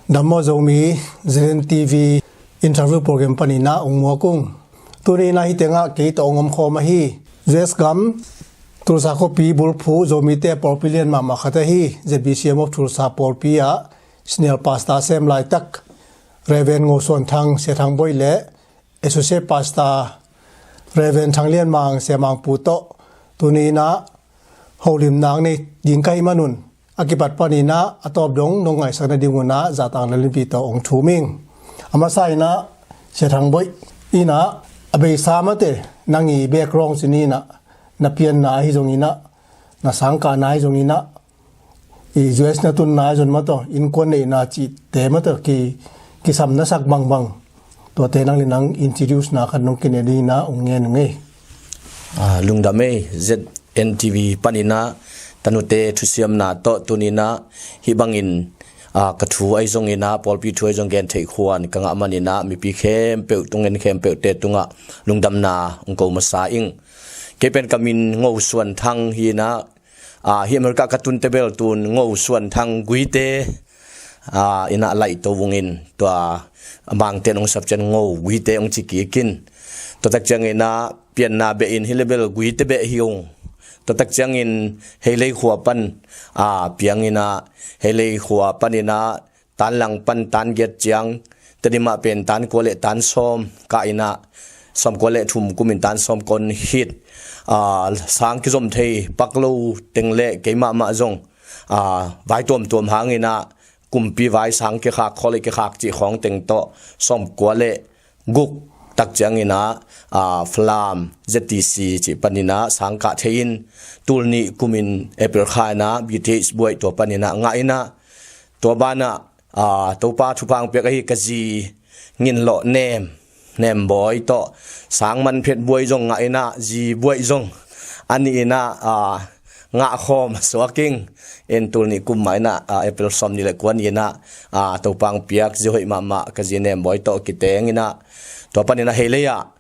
Damo zomi Zen TV interview program panina ongmokung tuni na hitenga ke to ongom khoma hi zesgam tulsa ko pi bulphu zomi te porpilian mama khata hi ZBCM of tulsa porpia snail pasta sem lai tak reven ngo son thang se thang boile associate pasta reven thanglian mang se mang puto tuni na holim nang ni dingkai manun akibat panina atop dong nongai sana dinguna zatang lalin to ong thuming amasai na sethang boy ina abe samate nangi background sinina na pian na hi jongina na sangka na hi jongina i US na tun na jon mato in kon nei na chi te mato ki sam na sak bang bang to te nang linang introduce na khan nong kinedi na ong nge nge lungdame ZNTV panina tanute thusiam na to tunina hibangin kathu ai zongina polpi thu ai zong gen thei khuan kanga manina mi pi khem pe tungen khem pe te tunga lungdam na ongko masa ing kepen kamin ngo suan thang hi na hi amerika katun tebel tun ngo suan thang guite ina lai to wungin to amang te nong sabchen ngo guite ong chiki kin to tak changena pian na be in hilebel guite be hiung to tak changin helei khuwa pan piangina helei khuwa panina tan lang pan tan get chiang tadima pen tan kole tan som ka ina som kole thum kumin tan som kon hit sang ki zom thei paklo tengle keima ma zong vai tom hangina kumpi vai sang ke kha khole ke khak chi khong teng to som kole guk tak changina flam ZTC chi panina sangka thein tulni kumin april khana bts boy to panina ngaina to bana topa thupang pe hi kaji ngin lo nem boy to sangman phet boy jong ngaina ji boy jong ani ina nga khom swaking en tulni kumaina april som ni le kwan ina topang piak joi mama kaji nem boy to kiteng ina to panina heleya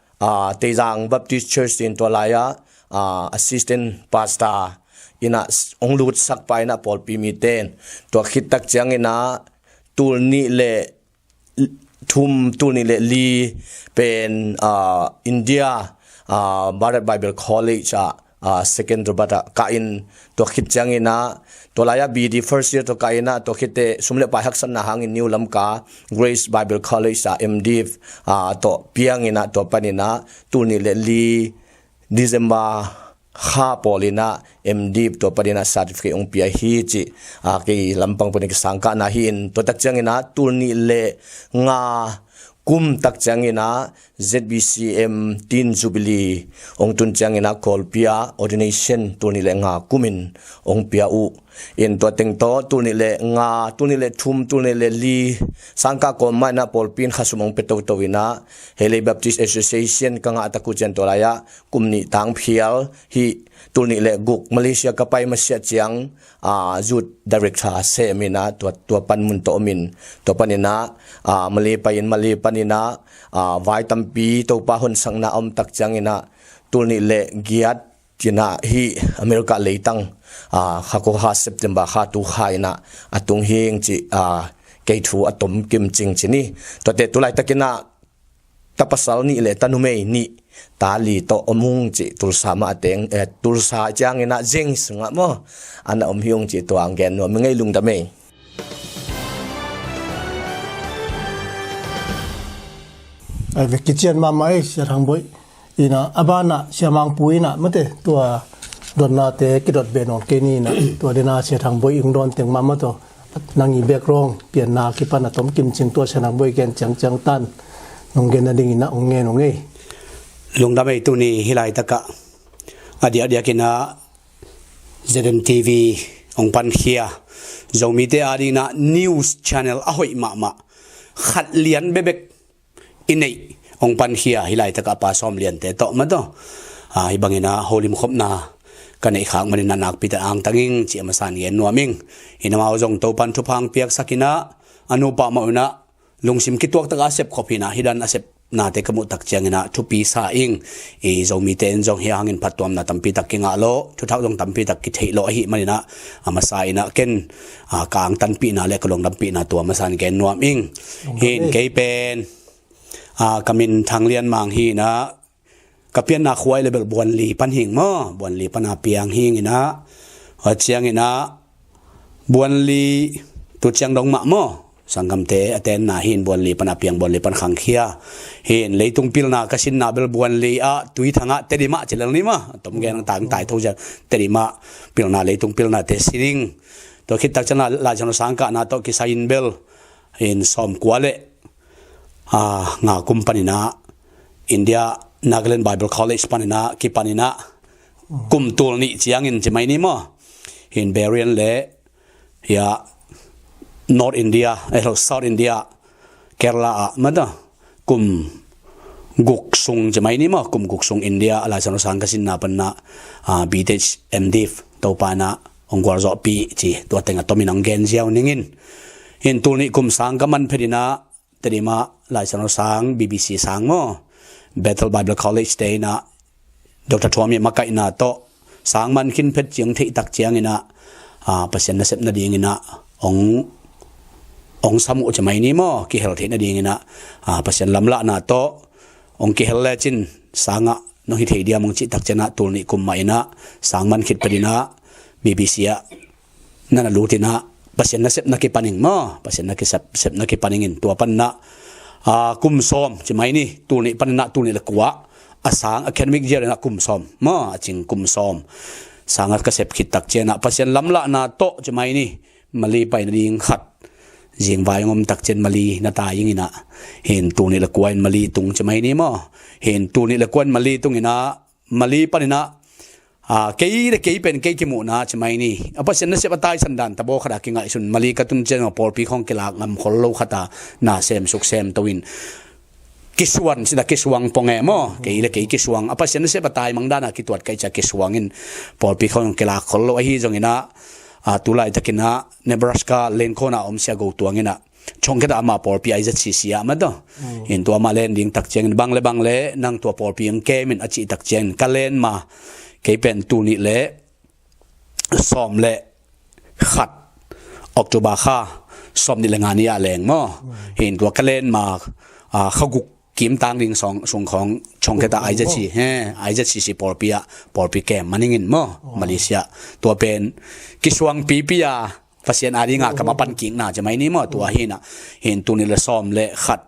Tejang Baptist Church in Tolaya assistant pastor ina onglut sakpai na polpi miten to khitak chang ina tulni le thum tulni le li pen India Bharat Bible College second bata kain to khit chang ina Tolaya BD first year to kaina to khite sumle pa haksan na hangin new lamka Grace Bible College MDiv to piang ina to panina tulni le li December kha polina MDiv to panina certificate ong pia hi chi ki lampang punik sangka na hin to tak chang ina tulni le nga kum tak changina ZBCM tin jubilee ong tun changina kolpia ordination tuni le nga kumin ong pia u in to teng to tuni le nga tuni le thum tuni le li sangka ko mana polpin khasumong peto towina Hele Baptist Association kanga ataku chen tolaya kumni tang phial hi tuni le guk Malaysia kapai masya chiang zut director semina to panmun to min to panina mali panina vai tampi to pa hon sangna om tak changina tulni le giat tina hi America leitang khako ha September kha tu khaina atung hing chi ke thu atom kim ching chini to te tulai takina tapasal ni le tanumei ni tali to omung chi tulsa ma teng tulsa changina jeng sunga mo ana om hiung chi to anggen no mengai lungdame ai kitchen mama ai sethang boy ina abana siamang puina mate tua donna te kidot benon keni na tua dena sethang boy ingdon teng mama to nangi background pian na ki pana tom kim ching to sethang boy gen chang tan nong gen na ding ina ong nge lungdame tu ni hilai taka adia kina ZNTV ong pan khia zomi te adina news channel ahoi mama khat lian bebek inei ong pan khia hilai taka pa som lian te to mato ibangina holim khop na kanei khang manina nak pita ang tanging chi amasan yen nuaming inama jong to pan thupang piak sakina anu pa mauna lungsim kituak taka sep khopina hidan asep นาเตกมุตักเจียงนะทุปีสาอิงอีจงมีเตนจงเฮียหังอินพัดตัวนะตัมปีตักกิงาโลทุเท่าจงตัมปีตักกิเทโลหิมันนะอามาสายนะเกนกลางตันปีนะเล็กลงตัมปีนะตัวมาสันเกนนวมอิงหินเกยเป็นกำมินทางเลียนมังฮีนะกับเปียนนาควายเลยเบลบวนลีปันหิงมั้บวนลีปันอาเปียงหิงนะหัวเจียงนะบวนลีตุเจียงดงมะมั้สังคมเตอเตนนาหินบวนลีปันอาเปียงบวนลีปันขังเขียหินเลยตุงพิลนากสินนาเบลบวนลีตุยทางเตดิมะเจริญนี่มั้ตมแกนต่างตายทุกอย่างเตดิมะพิลนาเลยตุงพิลนาเตสิริงตัวคิดตักจันลาจันสังกะนาโตกิสายินเบลหินสอมกัวเลงาคุมปนินาอินเดียNagaland Bible College panina ki panina kum tul ni chiang in chimai ni mo in Barian le ya North India South India Kerala mada kum guk sung chimai ni mo kum guk sung India ala chano sang kasin na panna BTech MDiv to pana ongwar zo pi chi to tenga tominang gen jiao ningin in tul ni kum sang kaman phedina terima la chano sang BBC sang mo Bethel Bible College day na Dr. Twami makai na to sang man kin phet chiang thei tak chiang ina pasien na sep na ding ina ong samu chamai ni mo ki hel thei na ding ina pasien lamla na to ong ki hel le chin sanga no hi thei dia mong chi tak chena tul ni kum mai na sang man khit padina BBC ya na lutina pasien na sep na ki paning mo pasien na ki sep na ki paning in tua pan na kum som chimai ni tu ni panna tu ni lakwa asang academic year na kum som ma ching kum som sangat ka sep khit tak chena pasien lamla na to chimai ni mali pai na ding khat jing vai ngom tak chen mali na ta ying ina hen tu ni lakwa in mali tung chimai ni ma hen tu ni lakwa mali tung ina mali panina kei de kei pen kei kimu na chimai ni apasen na se batai sandan tabo khada kinga isun mali katun chen por pi khong kelak ngam khollo khata na sem suk sem tawin kiswan sida kiswang ponge mo kei le kei kiswang apasen na se batai mangdana ki tuat kai cha kiswangin por pi khong kelak khollo hi jongina tulai takina Nebraska lenkona omsia go tuangina chongkeda ama por pi aiza chi sia ma do in to ma len ding tak cheng bangle nang to por pi ang kemin achi tak cheng kalen ma cái bên tu nị lệ xóm lệ khát October kha xóm nị là ngàn ya leng mo hiện tua cái lên mà khâu cục kiếm tang ding song khong chong cái ta ai giá chỉ por pi kem maningin mo Malaysia tua bên cái suang pi pasien adi nga kamapan king na jamai ni mo tua hina hin tu nị là xóm lệ khát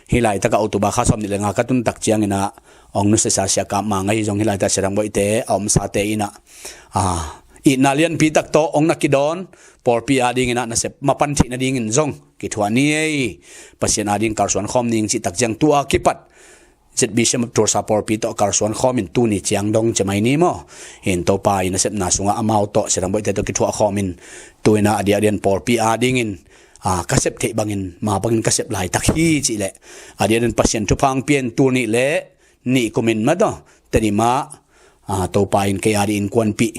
hilai ta ka October kha xóm nị là ngà ka tun tak chiang ina ông nó sẽ xả cả mà ngay trong hiện tại sẽ đang bội tế ông sa tế ina inalian pi tak to ông nak kidon por pi ading ina na se mapan thi na ding in zong ki thwani ei pasien ading karsuan khom ning chi tak jang tua kipat zet bi sem tor sa por pi to karsuan khom in tu ni chiang dong chamai ni mo in to pa ina sep na sunga amau to se đang bội tế to ki thwa khom in tuina adian por pi ading in kasep the bangin ma bangin kasep lai tak hi chi le adian pasien thu phang pian tu ni le ni kumin ma do terima to pain ke ari in kwan pi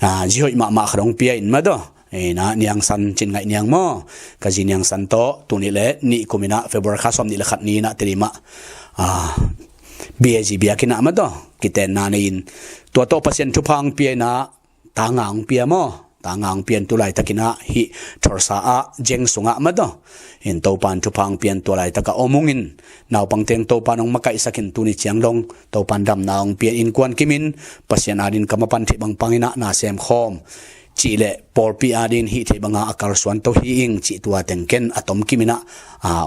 jihoi ma khrong pi in ma do na niang san chin ngai niang mo ka ji niang san to tu ni le ni kumina February kha som ni le khat ni na terima bag biakina ma do kiten na in to pasien thu phang pi na ta ngang pi mo ta ngang pian tu lai takina hi thorsa jeng sunga ma do in to pan thu phang pian tu lai taka omungin naw pangteng to panong makai sakin tu ni chiang dong to pan dam naong pian in kwan kimin pasien adin kamapan thi bang pangina na sem khom chi le por pi adin hi the banga akar swan to hi ing chi tua tengken atom kimina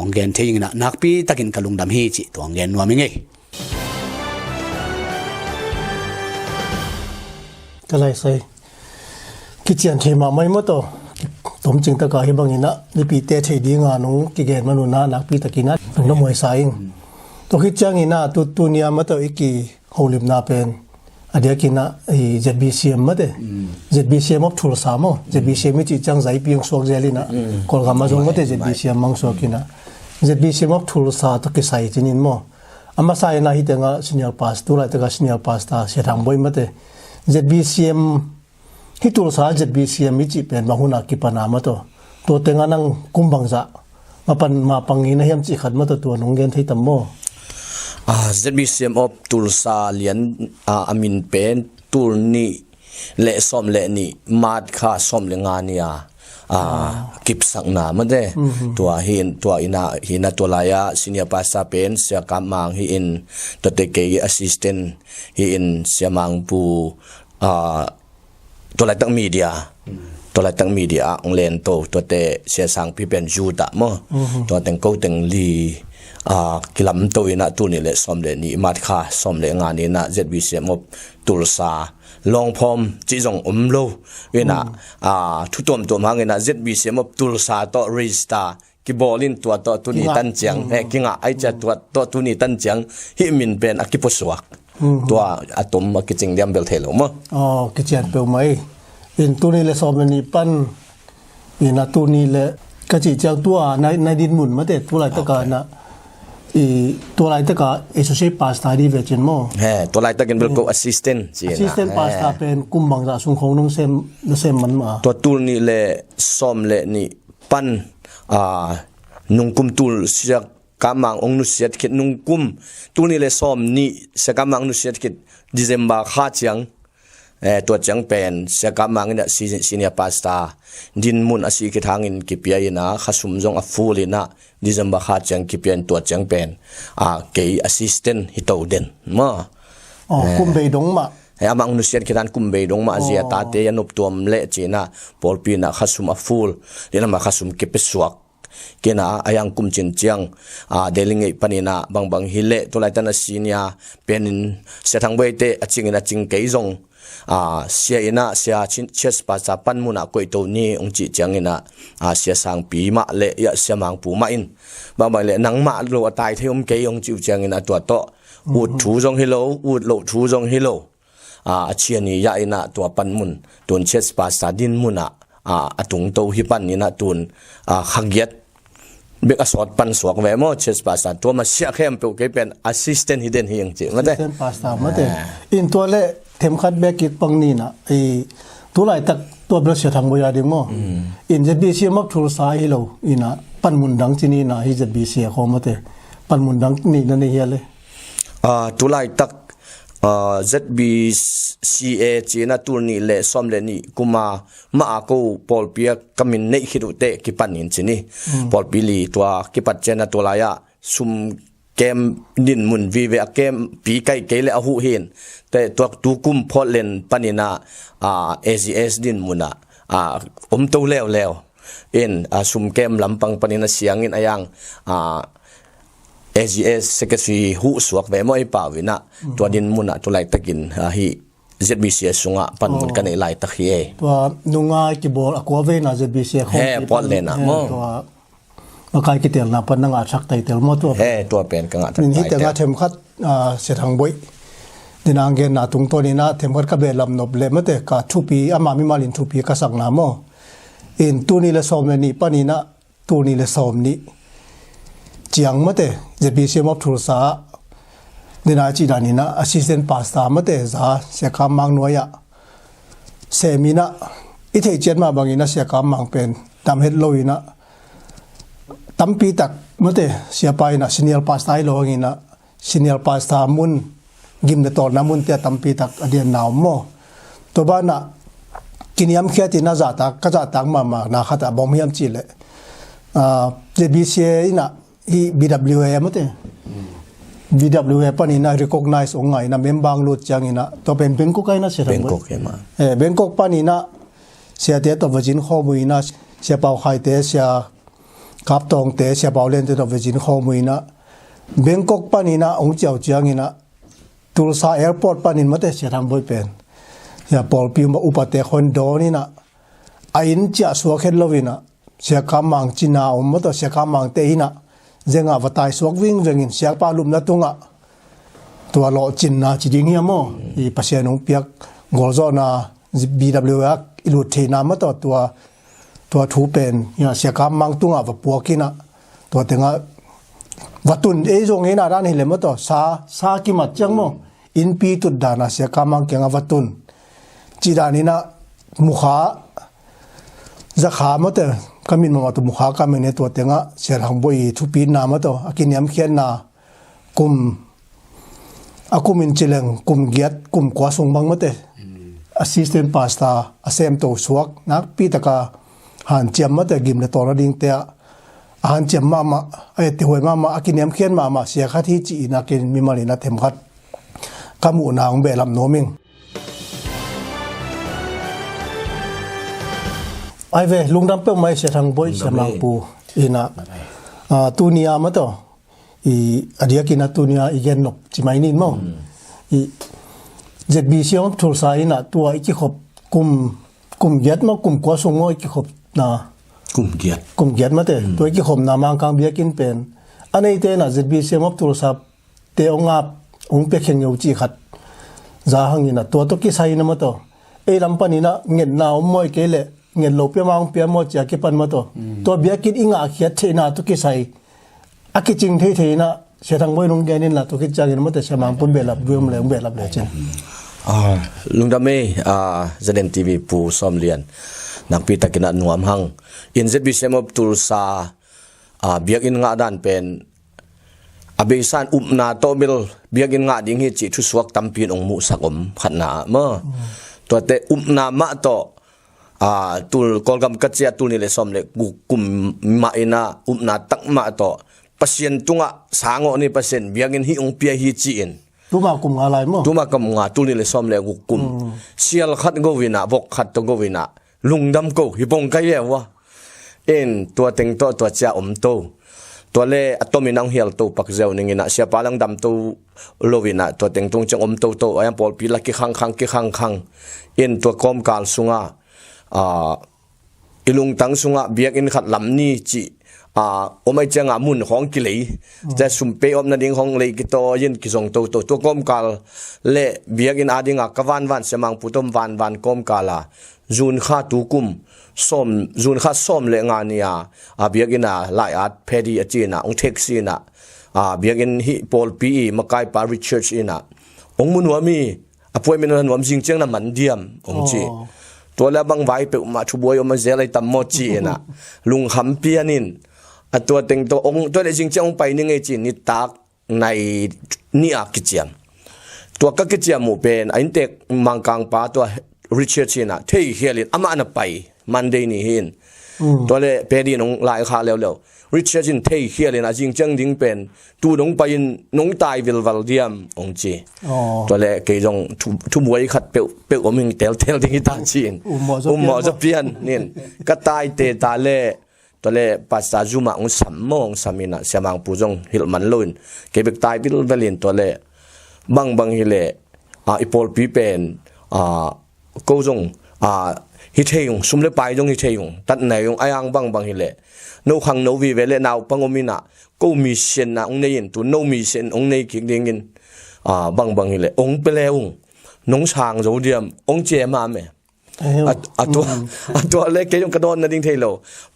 ongen theing na nakpi takin kalung dam hi chi to ongen nuami nge kalai sai kichian thema mai mo to tom ching ta ka hi bangina ni pi te thei ding anu ki gen manu na nak pi takina no moi saing to hi chang ina tu nia ma to iki holim na pen adia kina ZBCM ma de ZBCM of thul sa mo ZBCM chi chang zai piang sok zelina kol ga ma jong ma de ZBCM mang so kina ZBCM of thul sa to ki sai chinin mo ama sai na hi tenga senior pass tu lai ta ka senior pass ta se thang boi ma de ZBCM hitul sa ZBCM mi chi pen mahuna ki panama to tenga nang kumbangza mapan ma pangina hiam chi khat ma to nonggen thei tammo ZBCM of tulsa lian amin pen tul ni le som le ni mat kha som le nga nia kip sak na made tua hin tua ina hina tolaya senior pastor pen sia kamang hi in to te ke assistant hi in sia mang pu tolai tak media tolai tak media ang len to te sia sang pi pen juda mo to teng ko teng li kilam to ina tu ni le som le ni mat kha som le nga ni na ZBCM of tulsa long phom chi jong lo wena thu tom hangena ZBCM of tulsa to register ki bolin to tu ni tan chiang he kinga ai cha to tu ni tan chiang hi min pen akiposwak to atom ki ching diam bel thelo mo ki chat pe mai in tu ni le som ni pan ina tu ni le ka chi chang tua na din mun ma te tu lai ta ka naตัวไรตก็ associate pastor ดีเวจินโมตัวไรตกันเป็นก็ assistant pastor เป็นกุมบังจากสุงคงนุ่งเซมมันมาตัวตูนี่แหละซ้อมแหละนี่ปันนุ่งกุมตูเสียกามังองนุเสียคิดนุ่งกุมตูนี่แหละซ้อมนี่เสียกามังนุเสียคิดDecember ข้าเจียงตัวจังเป็นเสียกามังเนี่ยsenior pastorดินมุนอาศัยคิดทางอินกิเปียนะข้าสุมจงอฟูลินะDecember ข้าจังกิเปียนตัวจังเป็นเกย์ assistant ฮิตโตเดนมากุมเบดงมาamang nusiat kitan kumbe dong ma azia tate yanop tuam le china polpina khasum aful dina ma khasum kepeswak kena ayang kumchin chiang delingei panina bangbang hile tolaitana sinia penin sethang boite achingina chingkei jong sia ina sia ches pa cha panmuna koito ni ongchi changina sia sang pi ma le ya sia mang pu ma in bangbang le nangma lo tai theum ke ongchi changina to ut thu jong hilo ut lo thu jong hilo cia ni ya ina tua pan mun tun ches pa sa din muna atung to hi pan ni na tun khagiat bek asot pan suak ve mo ches pa sa to ma sia khem pe ke pen assistant hidden hi yang chi mate assistant pastor mate in to le them khat bek kit pang ni na tu lai tak to bro sia thang bo ya ding mo in je bi sia mak thul sa hi lo ina pan mun dang chi ni na hi je bi sia kho mate pan mun dang ni na ni ya le tu lai tak ZBCA china turni le somle ni kuma ma ko polpia kamin nei khirute ki panin chini polpili twa ki pat chena tolaya sum kem din mun vive kem pi kai kele a hu hin te tok tu kum pholen panina AGS din muna to lew in sum kem lampang panina siangin ayang AGS secretary hu suak ve moi pa wina to din muna to lai takin hi ZBC sunga pan mun kan lai tak hi to nunga ki bol akwa ve na ZBC kho pon le na mo to kai ki tel na pan nga thak tai tel mo to to pen ka nga thak ni te nga them khat se thang boi dinang gen na tung to ni na them khat ka be lam nop le mate ka thupi ama mi malin thupi ka sak na mo in tu ni le som ni panina tu ni le som ni chiang mate ZBC of Tulsa dina chi danina assistant pastor mate za seka mang noya semina ithei chen ma bangina seka mang pen tam het loina tampi tak mate sia paina senior pastor loina senior pastor mun gim de tor namun te tampi tak adian naw mo to bana kiniam khiati na za ta ka za tak ma na khata bom hiam chi le ZBC ina hi BWA mate BWA panina recognize ongai na membang lut changina to pen Bangkok kai na se Bangkok ema Bangkok panina sia te to virgin khomuina sia pau khai te sia kap tong te sia pau len te to virgin khomuina Bangkok panina ong chau changina Tulsa airport panin mate sia thang boi pen ya pol pi ma upate khon do ni na ain cha suwa khet lovina sia kamang china mo to sia kamang te hina zenga vatai suak wing vengin siak pa lum na tunga to lo chin na chi ding ya mo I pasien ong piak golzo na BWA ilu the na ma to thu pen ya siak kam mang tunga va puakina to tenga watun e jong e na ran hi le ma to sa ki ma chang mo in pi tu da na siak kam mang kenga watun chi da ni na mukha zakha ma te kamin ma to mukha kamin ne to tenga ser hang boi thu pi na ma to akiniam khian na kum aku min chileng kum giat kum kwa sung bang mate assistant pastor asem to suak nak pi taka han chiam mate gim le tora ding te han chiam mama ai te hoi mama akiniam khian mama sia kha thi chi na kin mi mali na them khat kamu na ong be lam noming ai ve lungdam pe mai se thang boy se mang pu ina tunia ma to i adia kina tunia igen nok chimai nin mo i ZB siom thul sa ina tua iki khop kum giat ma kum kwa sung mo iki khop na kum giat ma te to iki khop na mang kang bia kin pen anei te na ZB siom op thul sa te ongap ong pe khen yo chi khat za hang ina to ki sai na ma to e lam pani na ngen na moi ke le ngen lo pe mang pe mo cha ke pan ma to bia kin inga khiat the na to ki sai akiching the na se thang moi nong genin la to ki chagin ma te se mang pun be lap ruom le be lap le chen lungdame Zeden TV pu som lian nak pi takina nuam hang in ZB sem of tul sa biak in nga dan pen abesan upna to bil biak in nga ding hi chi thu suak tampin ong mu sakom khatna ma to te upna ma to tul kolgam kachia tul ni le som le kum ma ina upna tak ma to pasien tunga sango ni pasien biak in hi ong pia hi chi in tuma kum nga lai mo tuma kam nga tul ni le som le kum sial khat go wina bok khat to go wina lungdam ko hi bong kai wa en tua teng to tua cha to tua le atomi nang hial to pak zeu ning ina sia palang dam to lovina tua teng tung chang to ayam pol pi la ki khang en tua kom kal sunga ilung tang sunga biak in khat lam ni chi omai changa mun hong ki lei ja sumpe om na ding hong lei ki to yin ki jong to kom kal le biak in adinga kawan wan semang putom van kom kala jun kha tu kum jun kha som le nga nia biak ina lai at pedi achina ong taxi na biak in hi pol pi makai pa research ina ong mun wa mi appointment na nuam jing cheng na man diam ong chi to la bang vai pe ma thu boy om zelai tam mo chi na lung kham pianinตัวเต็งตัวองตัวเลยจริงๆองไปนี่ไงจีนี่ตักในนี่อากิจยมตัวก็กิจยมหมู่เป็นไอ้เด็กมังกังป้าตัวริชาร์ดนะที่เฮียลินอามาอันไปมันเดนี่เห็นตัวเลยเป็นดีน้องลายขาเร็วริชาร์ดที่เฮียลินจริงจังดิ้งเป็นตัวน้องไปน้องตายวิลวัลเดียมองจีตัวเลยเกยจงทุ่มไว้ขัดเปลวมิงเตลดิ้งตาจีนหมอจะเปลี่ยนนี่ก็ตายเตตาเล่ตัวเล่ปัสสาวะองสัมมองสัมินะเสียมังปูจงหิลมันลุนเก็บตายพิลเวลินตัวเล่บางฮิเล่อีพอลปีเป็นกูจงฮิเทยงสุมเล่ไปจงฮิเทยงตัดไหนยงไอ้ยังบางฮิเล่โนขังโนวีเวเล่นาวปังอมินะกูมีเส้นนะองเนยินตัวโนมีเส้นองเนกิเดงินบางฮิเล่องเปเลองน้องช่างโจเดียมองเจมาเมตัวเล็กแกยงกระโดดนั่นดิ้งเทโล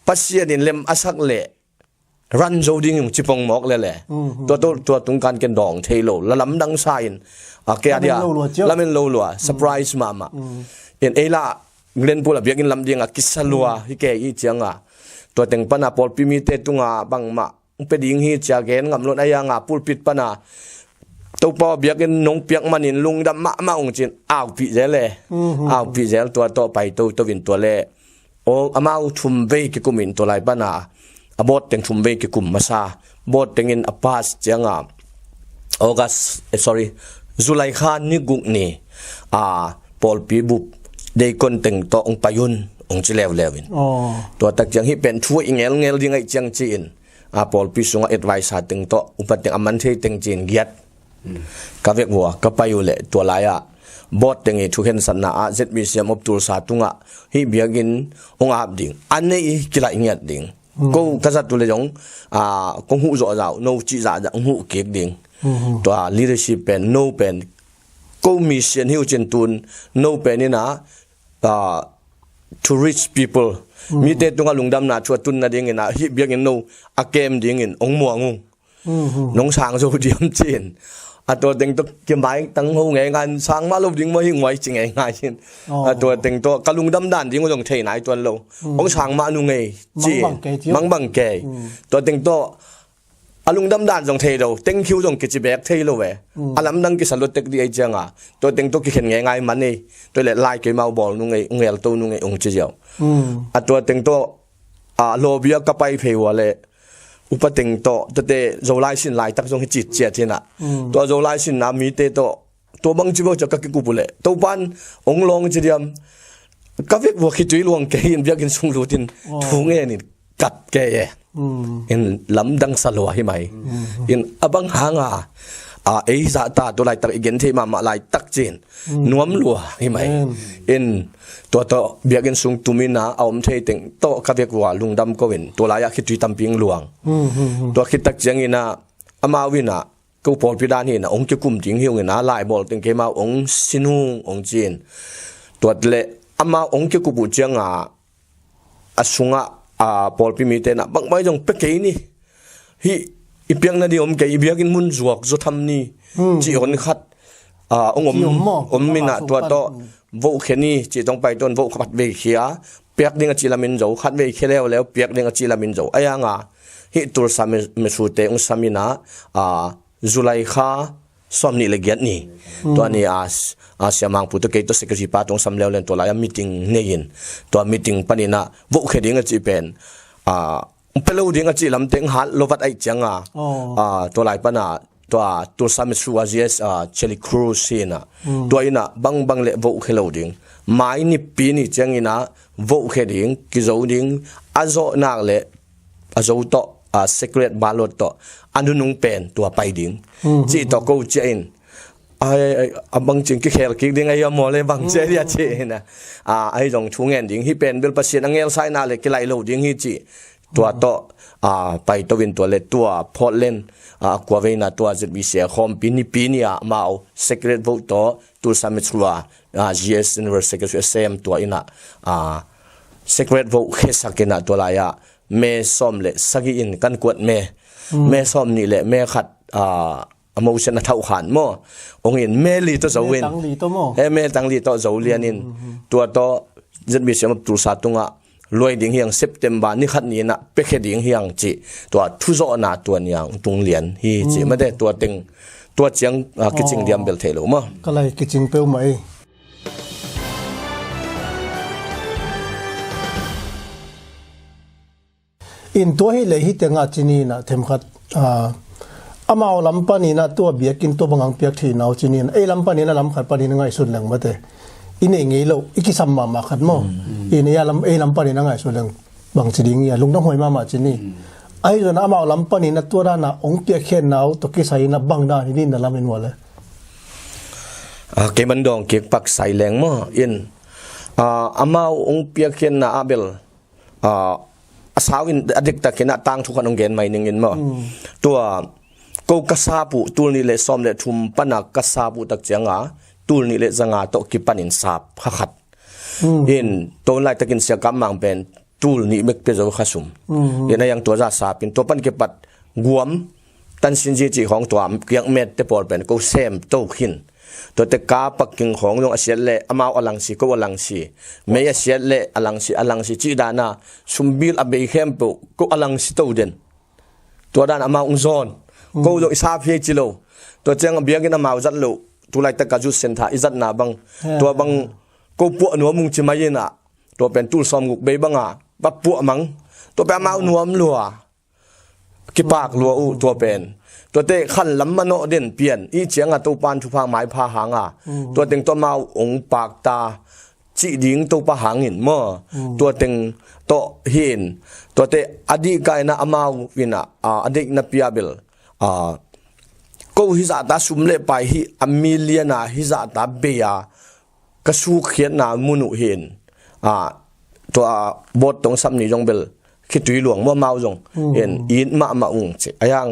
ปัสเซียดินเล็มอาศักเล่รันโจดิ้งยงจิปงหมอกเลยแหละตัวตรงการกันดองเทโลละล้ำดังไซน์แกเดียละเป็นโลลัวเซอร์ไพรส์มาเอ็นเอล่าเล่นปูละเบียกินลำเดียงกิสลัวฮิแกอีเจียงตัวเต็งปนาปอลพิมิเตตุงบังมาเป็นดิ้งฮิเจียเกนงำล้นไอ้ยังปูปิดปนาตัวปอเบียกินน้องเปียกมันนินลุงดำมาองจินปีเจเลยปีเจลตัวต่อไปตัววินตัวเล่โอ้อามาทุ่มเวกิกุมินตัวไรบ้านาบอดเต็งทุ่มเวกิกุมมาซาบอดเต็งอินอพาสเจียงออกัสsorry จุลัยขานนี่กุกนี่ปอลปีบุบได้คนเต็งตัวองปายุนองจิเลวเลวินตัวตักจังฮิเป็นช่วยเงลยังไงจังจีนปอลปีสุงเอ็ดไวส์หาเต็งตัวอุปเต็งอามันเทเต็งจีนเกียดกับเวกหัวกับไปอยู่เลยตัวลายบอดยังไงทุกเห็นสันนาเจ็ดมีเสียมอบตัวสาตุงฮิเบียกินองอาบดิ่งอันนี้กิเลสเงียดดิ่งกูกษัตริย์ตัวเลยจงกงหูจ่อจ่าโนจีจ่าจะหูเก็บดิ่งตัว leadership เป็นโนเป็นกูมีเสียนหิวเจนตุนโนเป็นนี่นะto reach people มีแต่ตัวลุงดำนาชวดตุนนาดิ่งนะฮิเบียกินโนอาเกมดิ่งองมัวงน้องช้างโซเดียมจีนตัวเต็งตัวเกี่ยมไปตั้งหูไงงานช้างมาลูกดิ้งมาหิ้งไว้จริงไงง่ายชินตัวเต็งตัวกะลุงดำด่านดิ้งก็ต้องเทไหนตัวเราของช้างมาหนุ่งไงจีนมังบังเกยตัวเต็งตัว alung dam dan jong thei do teng khiu jong ki chi bek thei lo we alam dang ki salot tek di ai changa to teng to ki khen nge ngai man ni to le lai ke mau bol nu ngai ngel to nu ngai ong chi jaw a to teng to lobia ka pai phei wa le upa teng to te zo lai sin lai tak jong hi chi che thina to zo lai sin na mi te to bang chi bo cha ka ki ku pule to pan ong long chi diam ka vek wo khi tui luang ke in biak in sung lu tin thu nge ni kat ke ye in lam dang salwa hi mai in abang hanga ei za ta to lai tak igen the ma lai tak chin nuam lua hi mai in to biak in sung tumina aum the teng to ka vek wa lungdam ko win to la ya khi tui tamping luang to khi tak jang ina ama wina ko pol pi dan hi na ong ke kum ting hiu na lai bol teng ke ma ong sinu ong chin to le ama ong ke ku bu changa asunga pol pi mi te na bang mai jong pe ke ni hi ipiang na di om ke ibiakin mun zuak zo tham ni chi on khat om mina to vo kheni chi tong pai ton vo khat ve khia pek ding chi lamin zo khat ve kheleo leo pek ding chi lamin zo ayanga hi tur sa me su te ong samina zulai kha somni le giat ni to ani siamang pu to ke to secretary pa tong sam leo len to la meeting nein to meeting panina vo kheding a chi pen pelo ding a chi lam teng hal lovat ai changa to lai pana to sam su as cheli cruise sina to ina bang le vo khelo ding mai ni pi ni changina vo kheding ki zo ding azo nak le azo to secret ballot to anu nung pen to pai ding chi to ko chain abang ching ki khel ki ding ay mo le bang che ya che na ai jong thu ngen ding hi pen bel pasien angel sai na le ki lai lo ding hi chi to pai to win to le to Portland kwa ve na to zit bi se khom pini mau secret vote to summit wa GS University SM to ina secret vote khesakena to la ya me som le sagi in kan kwat me som ni le me khat emotion na thau khan mo ong in me li to zo win me tang li to zo lian in to zet bi sem tu sa tunga loi ding hiang September ni khat ni na pe khe ding hiang chi to thu zo na to niang tung lian hi chi ma de to teng to chiang kiching diam bel thelo mo kalai kiching pe mai in to hi le hi tenga chini na them khat amao lampani na to biakin to bangang piak thi naw chini na e lampani na lam khat pani na ngai sun lang mate ine ngei lo ikisam ma khat mo ine ya lam e lampani na ngai sun lang bang chiding ya lungdam hoi ma chini ai ron amao lampani na to ra na ong piak khen naw to ki sai na bang da ni na lamin wala ke man dong ke pak sai leng mo in amao ong piak khen na abel asawin adik ta kena tang thu kanong gen mai ning in mo to ko kasapu tul ni le som le thum pana kasapu tak changa tul ni le zanga to ki panin sap khat in to lai takin sia kam mang pen tul ni mek pe zo khasum ina yang to za sapin to pan ke pat guam tan sin ji chi hong to am kyang met te por pen ko sem to khin to te ka paking hong long asiat le amao alang si ko alang si me asiat le alang si chi dana sumbil abe hempo ko alang si to den to dan amao zon ko lo isa phe chi lo to chang biang ina mau zat lo tu lai ta ka ju sen tha izat na bang to bang ko pu no mung chi mai na to pen tul som guk be banga ba pu mang to pa mau nuam lua ki pak lua u to pen to te khan lam mano den pian I chianga to pan thu phang mai pha hanga to teng to mau ong pak ta chi ding to pa hangin mo to teng to hin to te adi kai na amau wina adik na piabil ko hi za ta sumle pai hi a million hi za ta be ya ka su khian na munu hin to bot tong sam ni jong bel khi tui luang mo mau jong en in ma ung che ayang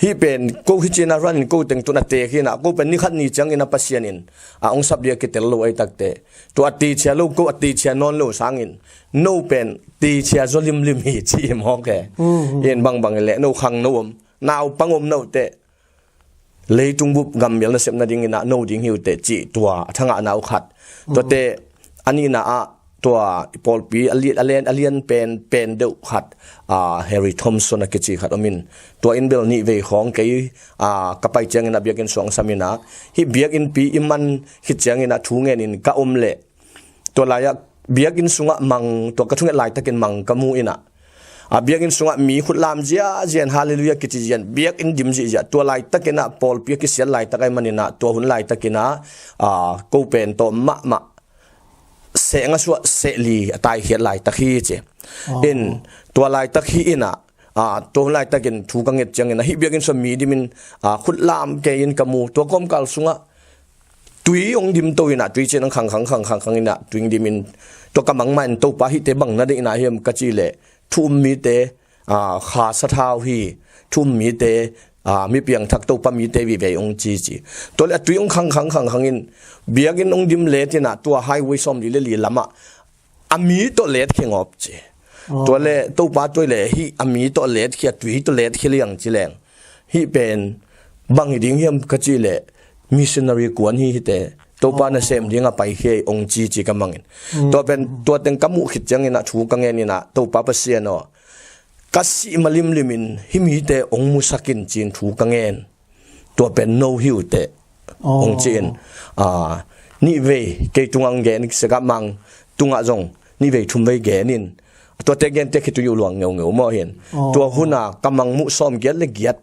hi pen ko hi chena ran ko teng tu na te khi na ko pen ni khat ni chang ina pasian in ong sab dia ki tel lo ai tak te to ati chia lo ko ati chia non lo sang in no pen ti chia zo lim hi chi mo ke en bang le no khang no naw pangom no te leitung bup gam mel na sep na ding ina no ding hiu te chi tua thanga naw khat to te ani na ตัวปอลปีอเลียนเป็นเดือดขัดแฮร์รี่ทอมสันกิจิขัดอมินตัวอินเบลนี่เวของเกยกับไปเจงนะเบียกินสองสามินะฮิเบียกินปีอิมันฮิเจงนะทุ่งเงินกะอมเล่ตัวลายเบียกินสุงะมังตัวกระทุ่งลายตะกินมังกะมูอินะเบียกินสุงะมีขุดลามเจียนฮาเลลูยากิจิเจียนเบียกินดิมเจียตัวลายตะกินนะปอลปีกิเสียลายตะไกมันนะตัวหุ่นลายตะกินนะกูเป็นตัวมะเสียงส่วนเสลีตายเหียลายตะขี้เจอินตัวลายตะขี้อินะตัวลายตะกินถูกกังเงจังนะฮิเบียกินสมีดิมินขุดลามเกยินกะมูตัวก้มกัลสุงะตุยองดิมตัวอินะตุยเจนังขังอินะตุยดิมินตัวกำมังมันตัวปะฮิเตบังนั่นเองนะเฮียมกะจีเล่ทุ่มมีเตขาสะท้าวฮีทุ่มมีเตมีเพียงทักตัวปะมีเตวิเวองจีตัวเล็กตุยองขังอินเบียกินองดิมเลตินะตัวไฮเวย์ซอมดิเลลีลำอ่ะมีตัวเลดเข่งออกเจตัวเล็กตัวปะตัวเล็กฮีมีตัวเลดเขียตุยตัวเลดเขียเลี้ยงจีแรงฮีเป็นบางดิ่งเฮียมกะจีเล่มิชชันนารีกวนฮีเตตัวปะน่ะเซมดิ่งอ่ะไปเฮองจีกำมังอินตัวเป็นตัวเต็งกำมุขิดจังอินะถูกกังเงินอินะตัวปะเปเซียนอ่ะกัสซีมาลิมินฮิมีเตองมุสกินจีนถูกกังเงินตัวเป็นโนฮิวเตองจีนนี่เวเกตุงอังเกนิสกัมังตุงอาจงนี่เวทุ่มเวเกนินตัวเตเกนเตคิตุอยู่หลวงเงามั่วเห็นตัวหุ่นกำมังมุซ้อมเกียรเล็กเกียร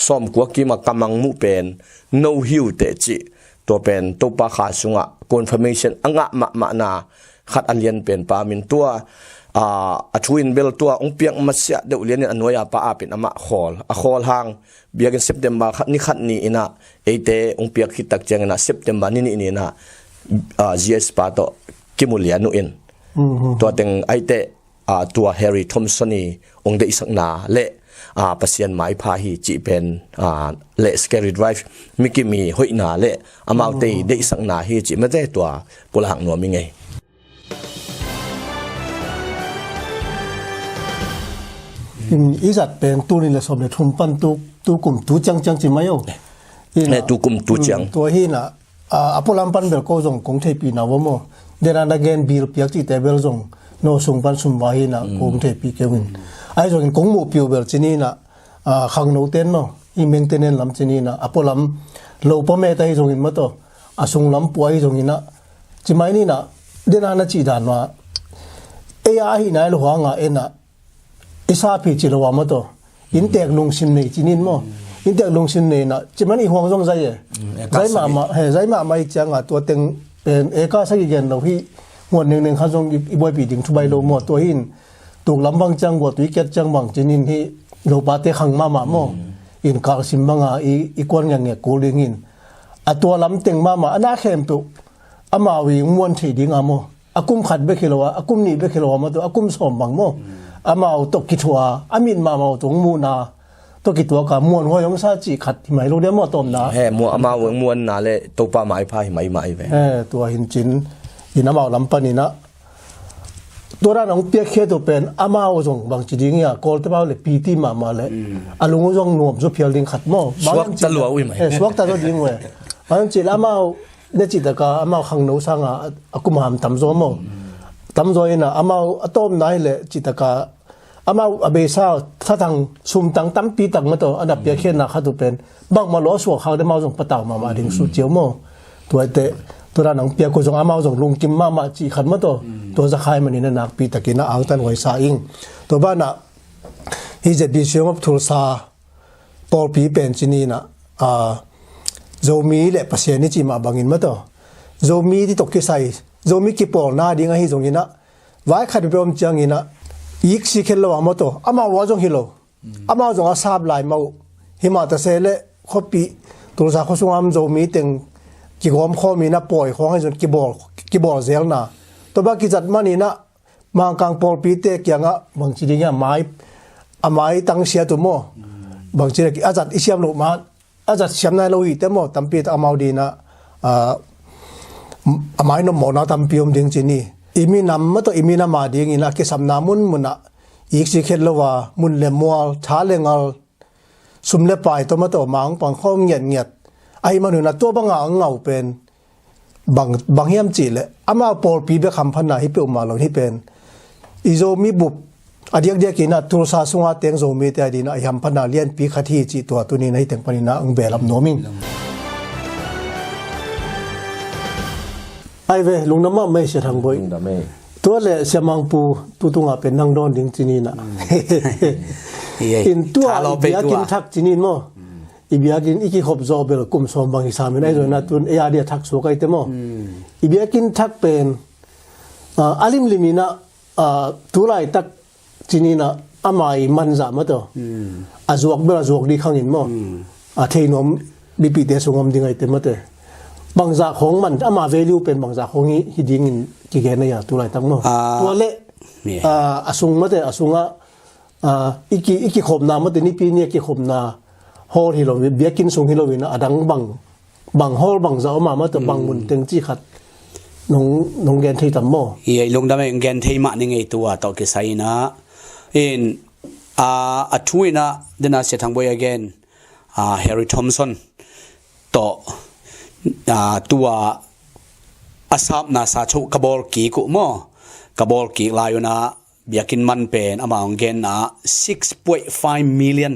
ซ้อมกัวกิมากำมังมุเป็นโนฮิวเตจิตัวเป็นตัวปะขาสุงะ confirmation อ่างมานาขัดอันเลียนเป็นปามินตัวทวินเบลตัวองเปียงมาเสียเดี๋ยวเรียนอันวยาปะอาเป็นอามาขอลหางเบียกันเซปเทมเบอร์ขัดนี่นะเอเตองเปียกคิดตักเจงนะเซปเทมเบอร์นี่นะGS ปาโตกิมุลียนุอินตัวเต็งไอเตตัวแฮร์รี่ทอมสันนี่องเดอิสักนาเละปัสยันไม้พาฮีจีเป็นเละสแกรี่ไดรฟ์มิกิมีหอยนาเละอามาเตเดอิสักนาฮีจีไม่ได้ตัวปุระหังนัวมิไงอีจัดเป็นตัวนี้แหละสมเด็จทุ่มปั้นตัวกลุ่มตัวจังจิไหมโอ้เนี่ยตัวกลุ่มตัวจังตัวฮีน่ะอพอลำปั้นเบลก็ส่งกงเทปีนาวโมเดนันดาเกนบีลเปียกที่แต่เบลส่งโนส่งปั้นสุมวาฮีน่ะกงเทปีเกวินไอ้ส่งกงหมู่ปิวเบลจีนี่น่ะขังโนเต้นเนาะอีเมนเทนเนนลำจีนี่น่ะอพอลำโลปเมตไอ้ส่งอินมาโตส่งลำปัวไอ้ส่งอินน่ะจิไหมนี่น่ะเดนันน่ะจีดานว่าเอ้ยฮีน่ะหลวงอ่ะเอ็น่ะอิสาพิจิลวามาโตอินเตกลงสินเนจินินโมอินเตกลงสินเนนะจิมันอีห่วงจงใจใจมาใจมาไม่จังอ่ะตัวเต็งเป็นเอกาสักอย่างเราพี่หวดหนึ่งข้าจงอีบอยปีดิ่งทุบใบโลหมดตัวหินถูกลำบางจังหวดวิกเก็ตจังบางจินินที่โลปาเตขังมาโมอินคาร์ซิมบังอ่ะอีกวนอย่างเงี้ยกูเลี้ยงอินตัวลำเต็งมาอันน่าเข้มตุอามาวิมวนที่ดิ่งอ่ะโมอากุมขัดเบคิโลวะอากุมนี่เบคิโลวะมาตัวอากุมสมบังโมอามาเอาตกกิทัวอามินมาเอาตรงมูนาตกกิทัวกับมวนหัวยมซาจีขัดที่ไหมรู้เดี๋ยวมอตอมนะมัวอามาเวงมวนนาเลยตัวปลาไม้พายไม้ไปตัวหินจินหินอามาลำปานี่นะตัวนั้นองเปียกเขตตัวเป็นอามาเอาส่งบางจีดิ้งเนี่ยกอลที่ว่าเลยปีที่มาเลยอาลุงส่งนวมสุเพียลิงขัดโม่สวกตะลัวอุ้ยไหมสวกตะลัวดิ้งเว้ยบางจีอามาเนจิตกาอามาขังโนสังอากุมหามตำโซโม่ตำโซอินะอามาต้มได้เลยจิตกาอามาอเบซ่าถ้าทางซุ่มตังตั้มปีตังมาตัวอันดับเปียกเขียนนะเขาตัวเป็นบางมาล้อสวกเขาได้มาส่งปะเต่ามาถึงสุดเจียวโม่ตัวเตะตัวนั้นของเปียกกูส่งอามาส่งลุงกิมมาจีขันมาตัวจะขายมันนี่นักปีตะกินนะอ่างตันไว้ซาอิงตัวบ้านน่ะฮิเจบีเชียงกับทุลซาปอลปีเป็นจีนี่นะโจมีเละปัสเซียนี่จีมาบางอินมาตัวโจมีที่ตกกิไซโจมีกิปอลหน้าดิ้งให้ส่งอินนะไว้ขัดไปอมจังอินนะอีกสิเคลโลอามาโตอามาว่าจงฮิโลอามาจงอาซาบไลมาหิมาตะเซเลขปีตัวสาขสุงามโจมีตึงกิกอมข้อมีนะปล่อยของให้จนกิบอลเซลนะตัวบ้ากิจัดมันนี่นะมังกังปอลปีเตกยังอ่ะบางทีเนี่ยไม้ตั้งเสียตัวโมบางทีอาจัดอิเชียมโลมาอาจัดเสียมนายโลหิตแต่โมตั้มปีอามาดีนะไม้นมหมอนะตั้มปีอมดึงจีนี่อีมีนำมาตัวอีมีนามาดีงี้นะกิสำนามุนนะอีกสิเคลว่ามุนเลมัวช้าเลงเอาสุมเลปายตัวมาตัวมังปังข้อมเงียดไอ้มันหนูนะตัวบังเงาเป็น บางเฮียมจีเลยอามาปอลปีเบคำพันนาฮิเปอมาลงฮิเป็นอิโซมีบุบอดียกเดียกินะตุลซาสุงอาเตียงโซมีเตอดีนะยำพันนาเลียนปีขัดที่จีตัวตัวนี้ในเตียงปนินะองเบลับโนมิงไอเวลุงน้ำมันไม่เสียทางบ่อย ลุงดำเมย์ ตัวเลยเสียมังปูตัวตุงอาเป็นนั่งโดนดิ้งจีนีนะอินตัวเบียกินทักจีนีมั้งอีเบียกินอีกขบจอเบลกุมสมบางอิสามินไอโดนนะตุนเออาเดียทักสุกัยเตมั้งอีเบียกินทักเป็นอาลิมลิมินะตัวไรตักจีนีนะอามาอิมันจามาตัวอาจวกเบลจวกดีข้างอินมั้งเทนอมบิปิเตสงอมดิ้งไอเตมั้งเตบางจากของมันอามาเวลิวเป็นบางจากของนี้ฮิดิ้งกี่แกนี่ยตัวไรตั้งมั้งตัวเละอาสุงมาเตอาสุงอ่ะอีกขบนามาเตนี่ปีนี้กี่ขบนาฮอลฮิโลวินเบียกินสุงฮิโลวินอะดังบางฮอลบางจากมาเตบางมุนเต็งจีขัดนงแกนที่ตั้มมั้งลุงดำเองแกนที่มานี่ไงตัวต่อกิไซนะช่วยนะเดินอาเสียทางบอยแกนแฮร์รี่ทอมสันต่อตัวอาซับนาซาชุกบอลกีกุโมกบอลกีลายนะเบียกินมันเป็นอามาองเกนนะ 6.5 million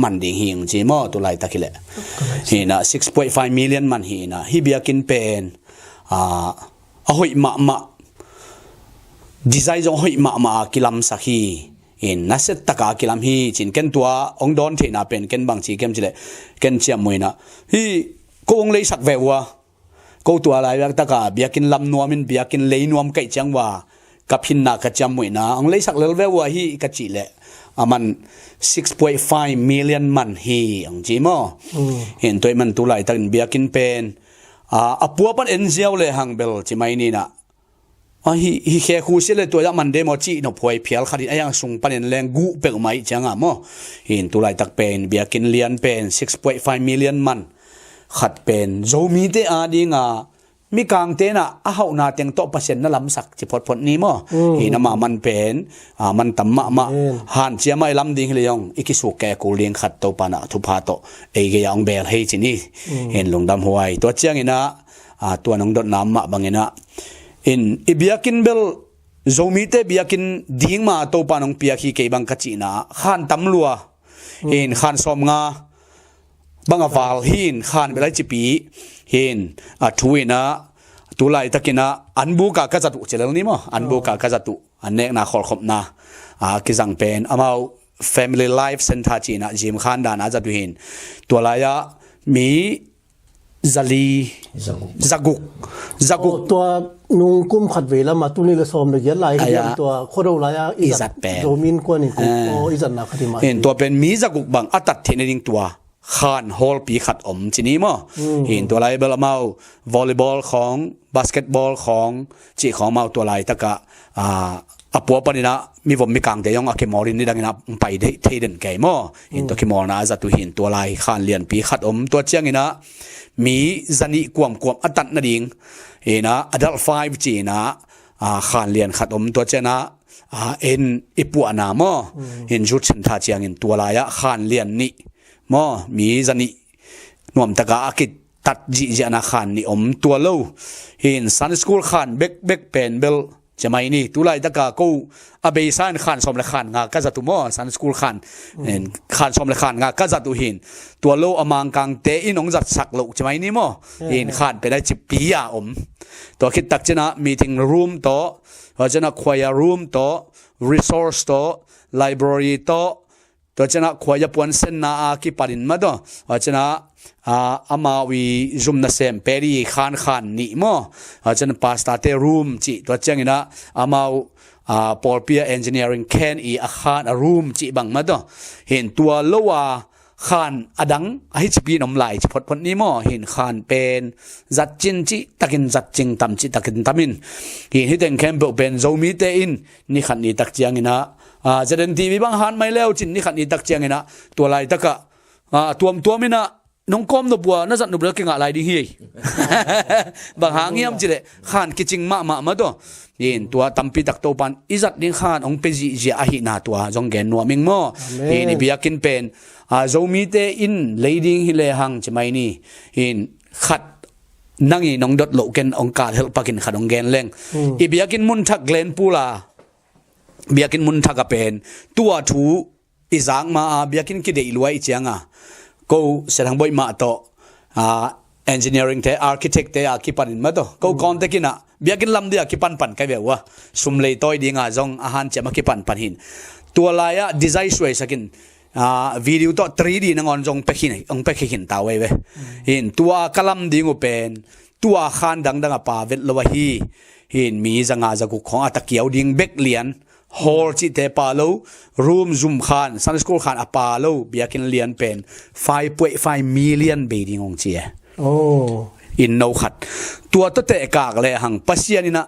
มันดิ่งหิงจีโมตัวไรตะกิเลฮีนะ 6.5 million มันฮีนะฮีเบียกินเป็นหอยมาดีไซน์จงหอยมากิลำสักฮีนัสตะกากิลำฮีจินเกนตัวองดอนเทน่าเป็นเกนบางจีเกมจิเลเกนเชียมมวยนะฮีก็องเลยสักเววะก็ตัวอะไรแบบตะกาเบียกินลำนัวมินเบียกินเลยนัวมไก่จังว่ากับพินนักจำมวยนะองเลยสักเลเววะฮีกจิเลมัน 6.5 million มันฮีองจีโมเห็นตัวมันตัวไรตั้งเบียกินเป็นปัวปันเอ็นเซียวเลยหังเบลจิไม่นี่นะฮีแค่คู่เสียเลยตัวยักมันเดโมจีนพวยเพียลคดีไอ้ยังส่งปันเอ็นแรงกูเปิกไม่จังอ่ะโมเห็นตัวไรตักเป็นเบียกินเลียนเป็น 6.5 million มันขัดเป็นโจมีเตอาดีงามีกางเตนะเอาหน้าเตียงโตเปอร์เซ็นต์นั่นลำสักจิพอดนี้มั้งเห็นมามันเป็นมันตั้มมาหันเจียไม่ลำดิ่งเลยองอีกิสุกแกกูเลี้ยงขัดโตปานะทุพาโตเอกยังเบลให้จีนี่เห็นลงดำหวยตัวเจียงอินะตัวน้องดดน้ำมาบางอินะอีเบียกินเบลโจมีเตเบียกินดิ่งมาโตปาน้องเปียขี้เก็บบังกัจจินะขันตั้มลัวเห็นขันสมงาบางอวาลหินขานเวลาจีปีหินทุยนะตุลายตะกินะอันบุกากระจัตุเจริญนี่มั้งอันบุกากระจัตุอันเนกนาขอลขบนะกิจังเป็นอามา family life center จีนะจิมขานดานะจัตุหินตัวลายมีzaguкตัวนุงกุมขัดเวลามาตุนี่ละสมเลยยันไหลตัวโคโรลายอิจัดโดมินกว่านี่กูอิจัดนะคดีมาเห็นตัวเป็นมีzagukบางอัตัดเทนดิ้งตัวขานฮอลปีขัดอมจีนี้มั้งเห็นตัวไรเบลมาว์วอลเลย์บอลของบาสเกตบอลของจีของมาตัวไรตะกะปัวปนินะมีผมมีกางเดียงเคมอรินนี่ดังนะไปได้เทเดนไก่มั้งเห็นตัวเคมอนะจัตุเห็นตัวไรขานเลียนปีขัดอมตัวเชียงนี่นะมีจันิกวมอัตัดนั่นเองเห็นนะอดัล5จีนะขานเลียนขัดอมตัวเจนะอิปัวนามะเห็นชุดฉันทาเชียงเห็นตัวไรอะขานเลียนนี่มอมีจันินวมตะกาอากิตัดจีเจนาขันนี่อมตัวเล่าเห็นซันสกูลขันเบกเป็นเบลจะไม่นี่ตัวไรตะกากูอาเบย์ซันขันสมเลขันงากระจัตุมอซันสกูลขันเห็นขันสมเลขันงากระจัตุเห็นตัวเล่าอมังกังเตอินองจัดสักลูกจะไม่นี่มอเห็นขันไปได้จิปียาอมตัวคิดตักเจนะมีทิ้งรูมโตว่าเจนะควายรูมโตรีซอร์สโตไลบรารีโตตัวเจนะขวายปวนเส้นนาคิปารินมาด้วยว่าเจนะอามาวีจุมนาเซมเปรีขานนี่มั้งว่าเจนะพาสตาเตรูมจีตัวเจงนะอามาปอลเปียเอนจิเนียริงแคนอีอาคานรูมจีบังมาด้วยเห็นตัวโลวาขานอดังให้จีปีนอมไหลจีพดนี้มั้งเห็นขานเป็นจัดจินจีตะกินจัดจิงตำจีตะกินตำมินเห็นที่แต่งแคมเปเป็นโจมีเตอินนี่ขันนี่ตักเจียงนะจะเดินทีวีบางฮันไม่เลี้ยวจินนี่ขันนี่ตักเจียงไงนะตัวลายตะกะตัวมินะน้องก้มนบัวน่าจะนุบเลือกกินอะไรดีเฮียบางหางเงียบจิเลยขันกิจิงมาตัวยินตัวตั้มปีตักโตปันอิจัดนี่ขันองเปจิจีอาหินาตัวจงแกนนัวมิงโมยินนี่บียกินเป็นโจมีเตอินเลดิ้งฮิเลหังจะไม่นี่ยินขัด nangi nong dot lo ken ong kal help pakin khadong gen leng I biakin mun thak glen pula biakin mun thak a pen tua thu izang ma biakin ki dei luai chianga ko serang boy ma to engineering te architect te a ki panin ma to ko contact ina biakin lam dia ki pan kai bewa sumlei toy dinga jong ahan chema ki pan hin tua laya design sway sakin video to 3D nangon jong pekhin ong pekhin tawe we in tua kalam dingu pen tua khan dang pa vet lowa hi hin mi zanga zaku khong atakiau ding bek lian hall chi te pa lo room zoom khan sun school khan apa lo biakin lian pen 5.5 million beading ong chi in no khat tua to te kak le hang pasianina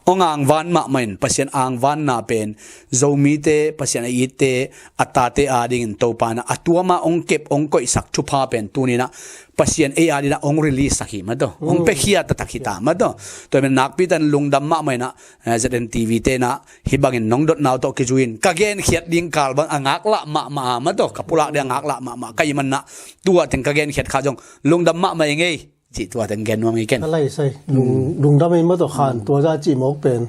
ongang van ma main pasien ang van na pen zomi te pasien ite atate ading to pana atuama ong kep ong ko isak thupa pen tunina pasien e adina ong release sakhi ma do ong pe khia ta takhita ma do to men nak pi tan lungdam ma maina ZN TV te na hibangin nong dot naw to kijuin kagen khiat ding kal bang angak la ma do kapula de angak la ma kai man na tua teng kagen khiat kha jong lungdam ma mai ngei chỉ tua từng gen nuông cáiอะไรใช่ลุงดำเองมาตัวขานตัวจะจีมอกเป็น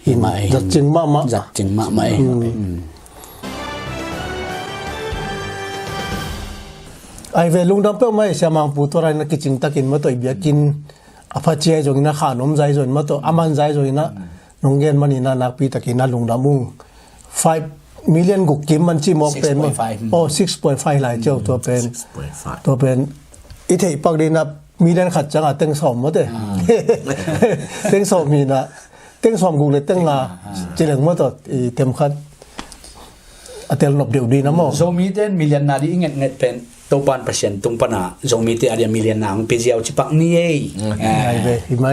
หิมจัดจึงมากจัดจึงมากไหมไอเวลุงดำเป้าไม่เสียมังปูตัวอะไรนักกินตะกินมาตัวเบียกินอภัเจียจงนะขานมใจจนมาตัวอามันใจจนนะนงเงินมันนี่นะนักปีตะกินนะลุงดำมุง5 million กุกกิมมันจีมอกเป็นโอ้ 6.5 หลายเจ้าตัวเป็นอีเทปักดีนะมีเรื่องขัดจังอ่ะเต็งสอมมาเด้เต็งสอมมีนะเต็งสอมกูเลยเต็งลาเจริญมาต่อเต็มขัดเต็มหลบเดี๋ยวดีนะมั้งโซมีเต็นมิลเลนนาดีเงินเป็นตัวปันเปอร์เซ็นต์ตรงปนาโซมีเต็นอะไรมิลเลนนาเป็นเจ้าจิปักนี่ไอเวหิมะ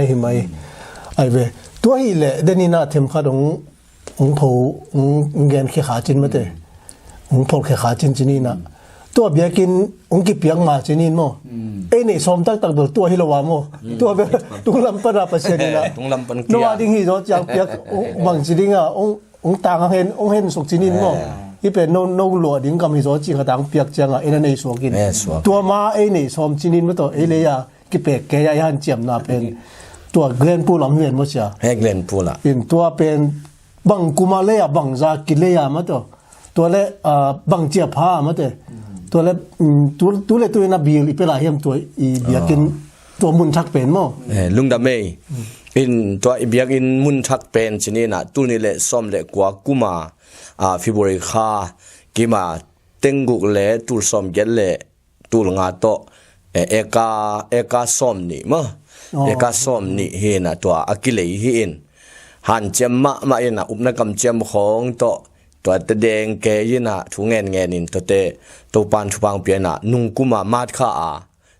ไอเวตัวฮีเล่เดนี่นะเต็มขัดองผูองเงินขี้ขาจินมาเด้องผูขี้ขาจินนี่นะตัวเบียกินองกิเปียงมาเจนินโมเอ้นี่สมตักเบลตัวฮิโลวาโมตัวเบลตุงลำปนาปัสเซนีนะนว่าดิ้งฮิโรจากเปียกบางจีดิ้งอ่ะองต่างเห็นสุกเจนินโมที่เป็นโนหลัวดิ้งกับฮิโรจิงกระต่างเปียกจังอ่ะเอ็นนี่สวกินตัวมาเอ้นี่สมเจนินมาตัวเอเลยอ่ะกิเปียกแกยายันเจียมนาเป็นตัวเกลนปูลำเวียนมั้งเชียเกลนปูละเป็นตัวเป็นบังกุมาเลียบังซากิเลียมาตัวเล่บังเจียบผ้ามาตัวเล็บตัวเล็บตัวน่ะบีอีเปล่าเฮียมตัวอีเบียกินตัวมุนทักเป็นมั้งลุงดำเมย์อินตัวอีเบียกินมุนทักเป็นชนิดน่ะตัวนี้เละซ้อมเละกว่ากุมาฟิบริคากิมาเต็งกุกเละตัวซ้อมเย็นเละตัวงาโตเอกาซ้อมนี่มั้งเอกาซ้อมนี่เห็นน่ะตัวอากิเลหินหันเจมมาเอ็น่ะอุปนักกรรมเจมของโตตัวเตเดงเกยินะทุเงินนินตัวเตตัวปานทุบังเปียนะนุ่งกุมามาดข้า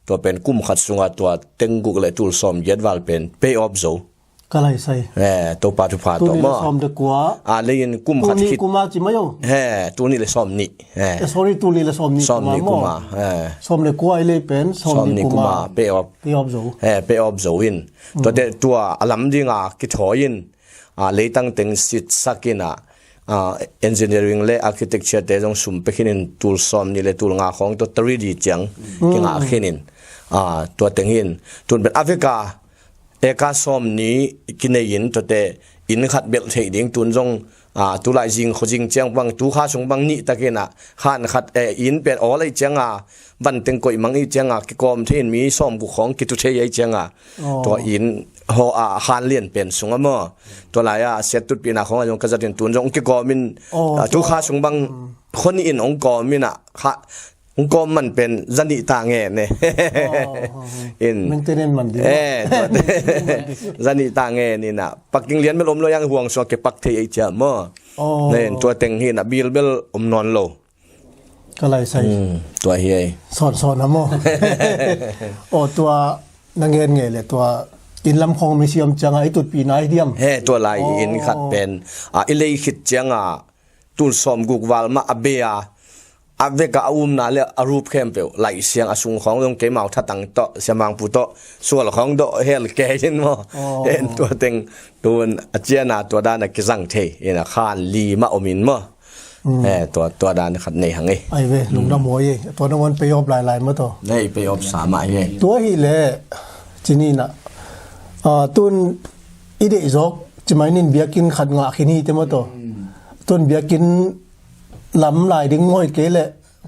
ตัวเป็นกุมขัดสุงตัวเต็งกุกเลยตูลสมเย็ดวัลเป็นเปย์ออฟโซก็เลยใส่ตัวปาทุพาตัวมั่วสมเด็กกว่าเลยยินกุมขัดคิดกุมาจิมาโยตัวนี้เลยสมนี่sorry ตัวนี้เลยสมนี่กุมาสมเด็กกว่าเลยเป็นสมนี่กุมาเปย์ออฟโซเปย์ออฟโซอินตัวอลัมดิงกิทอยินเลยตั้งเต็งสิทธิ์สักินะengineering และ architecture แต่ต้องสุ่มไปขินตัวซ้อมนี่เลยตัวงาของตัว 3D จังที่งาขินตัวเต็งหินตัวเป็นแอฟริกาเอกาซ้อมนี้กินในยินตัวแต่อินขัดเบลเทดิ้งตัวจงตัวลายจิงเขาจิงจังบางตัวข้าสงบางนี่ตะเกียนะขันขัดอินเป็นอะไรจังบันเต็งก่อยมังอีจังกิกอมที่มีซ้อมกุของกิตุเทียจังตัวอินหัวขันเลียนเป็นสงฆ์มั่วตัวลายเสร็จตุดปีนาขององค์กษัตริย์ตัวจงกิกอมินตัวข้าสงบางคนอินองค์กอมินะข้าองค์กรมันเป็นจันดิตาเงี้ยเนี่ยอินมันเต้นมันดีจันดิตาเงี้ยนี่นะปักกิ่งเลี้ยนไม่ล้มเลยยังห่วงสวกเก็บปักเทียเจ้ามั่วเนี่ยตัวเต็งหินบิลนอนโลก็เลยใส่ตัวเฮียสอนนะมั่วโอ้ตัวนางเงี้ยเลยตัวอินลำคงมีเสียมจังไอตุดปีนายเดียมตัวลายอินขัดเป็นอิเลยขิดจังตุลสมกุกวาลมาอเบียอาเวกอานาเลอารูปเข้มเปลไหลเสียงอาสุงของตรงเกมาทัดตังโตเสียมังปุโตส่วนของโตเฮลแกยินมั้เห็นตัวเต็งตัวอาเจียนาตัวด้านกิจังเทเอ็นขานลีมาอมินมั้ตัวด้านขัดในหังไอเวลุงน้ำมวยตัวนั้นไปยอบหลายๆมั้ตัวในไปยอบสามไอตัวฮีเล่จ จีนี่นะตุนอีเดจอกจะไม่นินเบียกินขัดงาขินีเต็มตัวตุนเบียกินลำลายดิ้งมวยเกล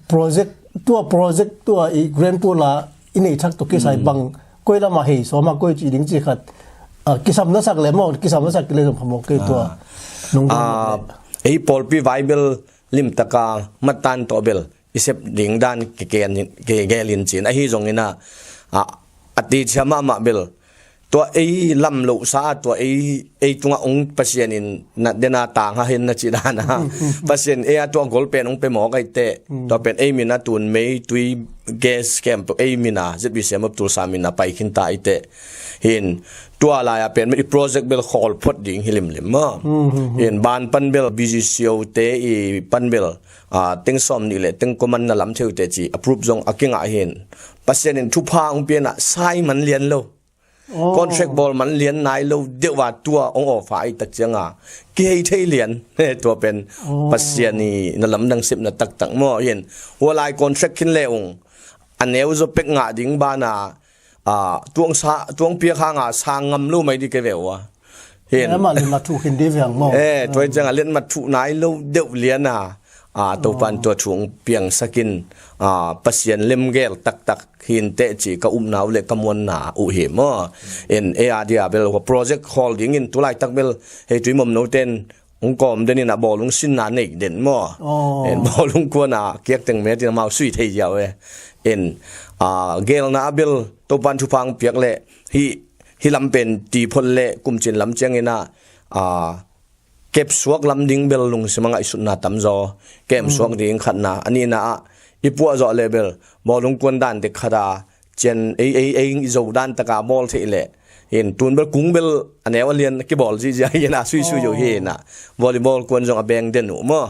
โปรเจกต์ตัวอีเกรนปูลาอินเอชักตัวกิสายบังก้อยละมาเฮสอมาก้อยจีดิ้งจีขัดกิสามนักสักเลยมั้งกิสามนักสักเลยผมบอกเกตัวนุ่งไอ้พอลปีไวเบลลิมตะกามัตันตัวเบลอิเซปดิ้งด้านเกลินจีนไอ้ที่ตรงนี้นะอดีตชมามาเบลตัวไอ้ลำลุซาตัวไอ้ตัวองค์ปัสยานินนัดเดนาต่างหาเห็นนัดจีดานะปัสยานตัวกอลเป็นองค์เป็นหมอไก่เตะตัวเป็นไอ้มินาตุนไม่ตุยเกสแคมป์ไอ้มินาจะบิเสียมตุลสามินาไปขึ้นตาไอเตะเห็นตัวอะไรเป็นไม่โปรเจกต์เบลคอลพอดดิ่งหิลิมมั้งเห็นบ้านปันเบลบิจิเซียวเตะอีปันเบลติ้งซ้อมนี่แหละติ้งก็มันน่าล้ำเที่ยวเตะจีอัปรูปจงอักเก่งอ่ะเห็นปัสยานินทุพาองค์เป็นอ่ะไซมันเลียนโลcontract ball มันเลียนนายเราเดี๋ยวว่าตัวองค์ออกฝ่ายตักเจียงเกย์เที่ยเลียนตัวเป็นปัสยานีนั่นลำดังสิบนั่นตักมั่วเห็นหัวลาย contract ขึ้นเลยองอันนี้ว่าจะเป็นงาดิ่งบ้านาตัวเปียข้างสางงำลู่ไม่ดีเกลียววะเห็นแล้วมันมาถูกหินดีอย่างมั่งตัวจังเลียนมาถูกนายเราเดี๋ยวเลียนตัวปันตัวช่วงเปียงสกินปัสยันเล่มเกลตักหินเตจีก็นาวเล็กกมวลหนาอุเหมเอ็นเออาร์ดีอาเบลว่าโปรเจกต์ฮอลดิ้งอินตัวไลตักเบลเฮตุยมมโนเตนองกอมเดนินะบอลลุงสินนาเนกเด่นเอ็นบอลลุงกวนเกียกตึงเมตินามาสุยเทียวเอ็นเกลนาเบลตัวปันทุพังเปียกเล่ฮิลำเป็นตีพลเล่กุมจินลำเจียงเงินะเก็บสวกลำดิ้งเบลลุงสมังไอสุดนาตัมจอเก็บสวกดิ้งขัดนาอันนี้นะอีปัวจอเลเบลบอลลุงกวนดันเด็กขดาเจนเอจอดันตะกาบอลเทเลเห็นตุนเบลกุ้งเบลอันนี้ว่าเรียนกี่บอลจีเห็นซุยอยู่เห็นวอลเลย์บอลกวนจงอเบงเดนุมั้ง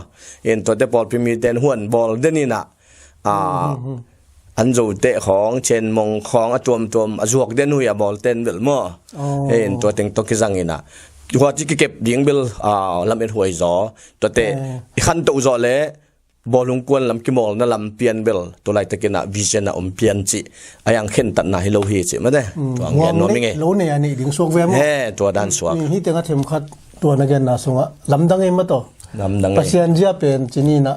เห็นตัวเตะบอลพิมีเดนหวนบอลเดนี่นะอันจูเตะของเชนมงของตัวจวกเดนุยบอลเต้นเบลมั้งเห็นตัวเต็งตัวกิจังนี่นะหัวที่เก็บดิ้งเบลลำเป็นหัวจอตัวเตะขันตัวจอเล่บอลลุงกวนลำกิมอลนั่นลำเปียนเบลตัวไรตะกินะวิเชนะอมเปียนจีอายังเข็นตัดหน้าให้เราเห็นจีไม่ได้ตัวเงี้ยน้องไม่ไงรู้เนี่ยนี่ดิ้งสวกเวมตัวด้านสวกนี่ที่เต็งเข็มขัดตัวนักเรียนน่ะสงะลำดังเองมาต่อลำดังปัสยันเจียเป็นจีนี่นะ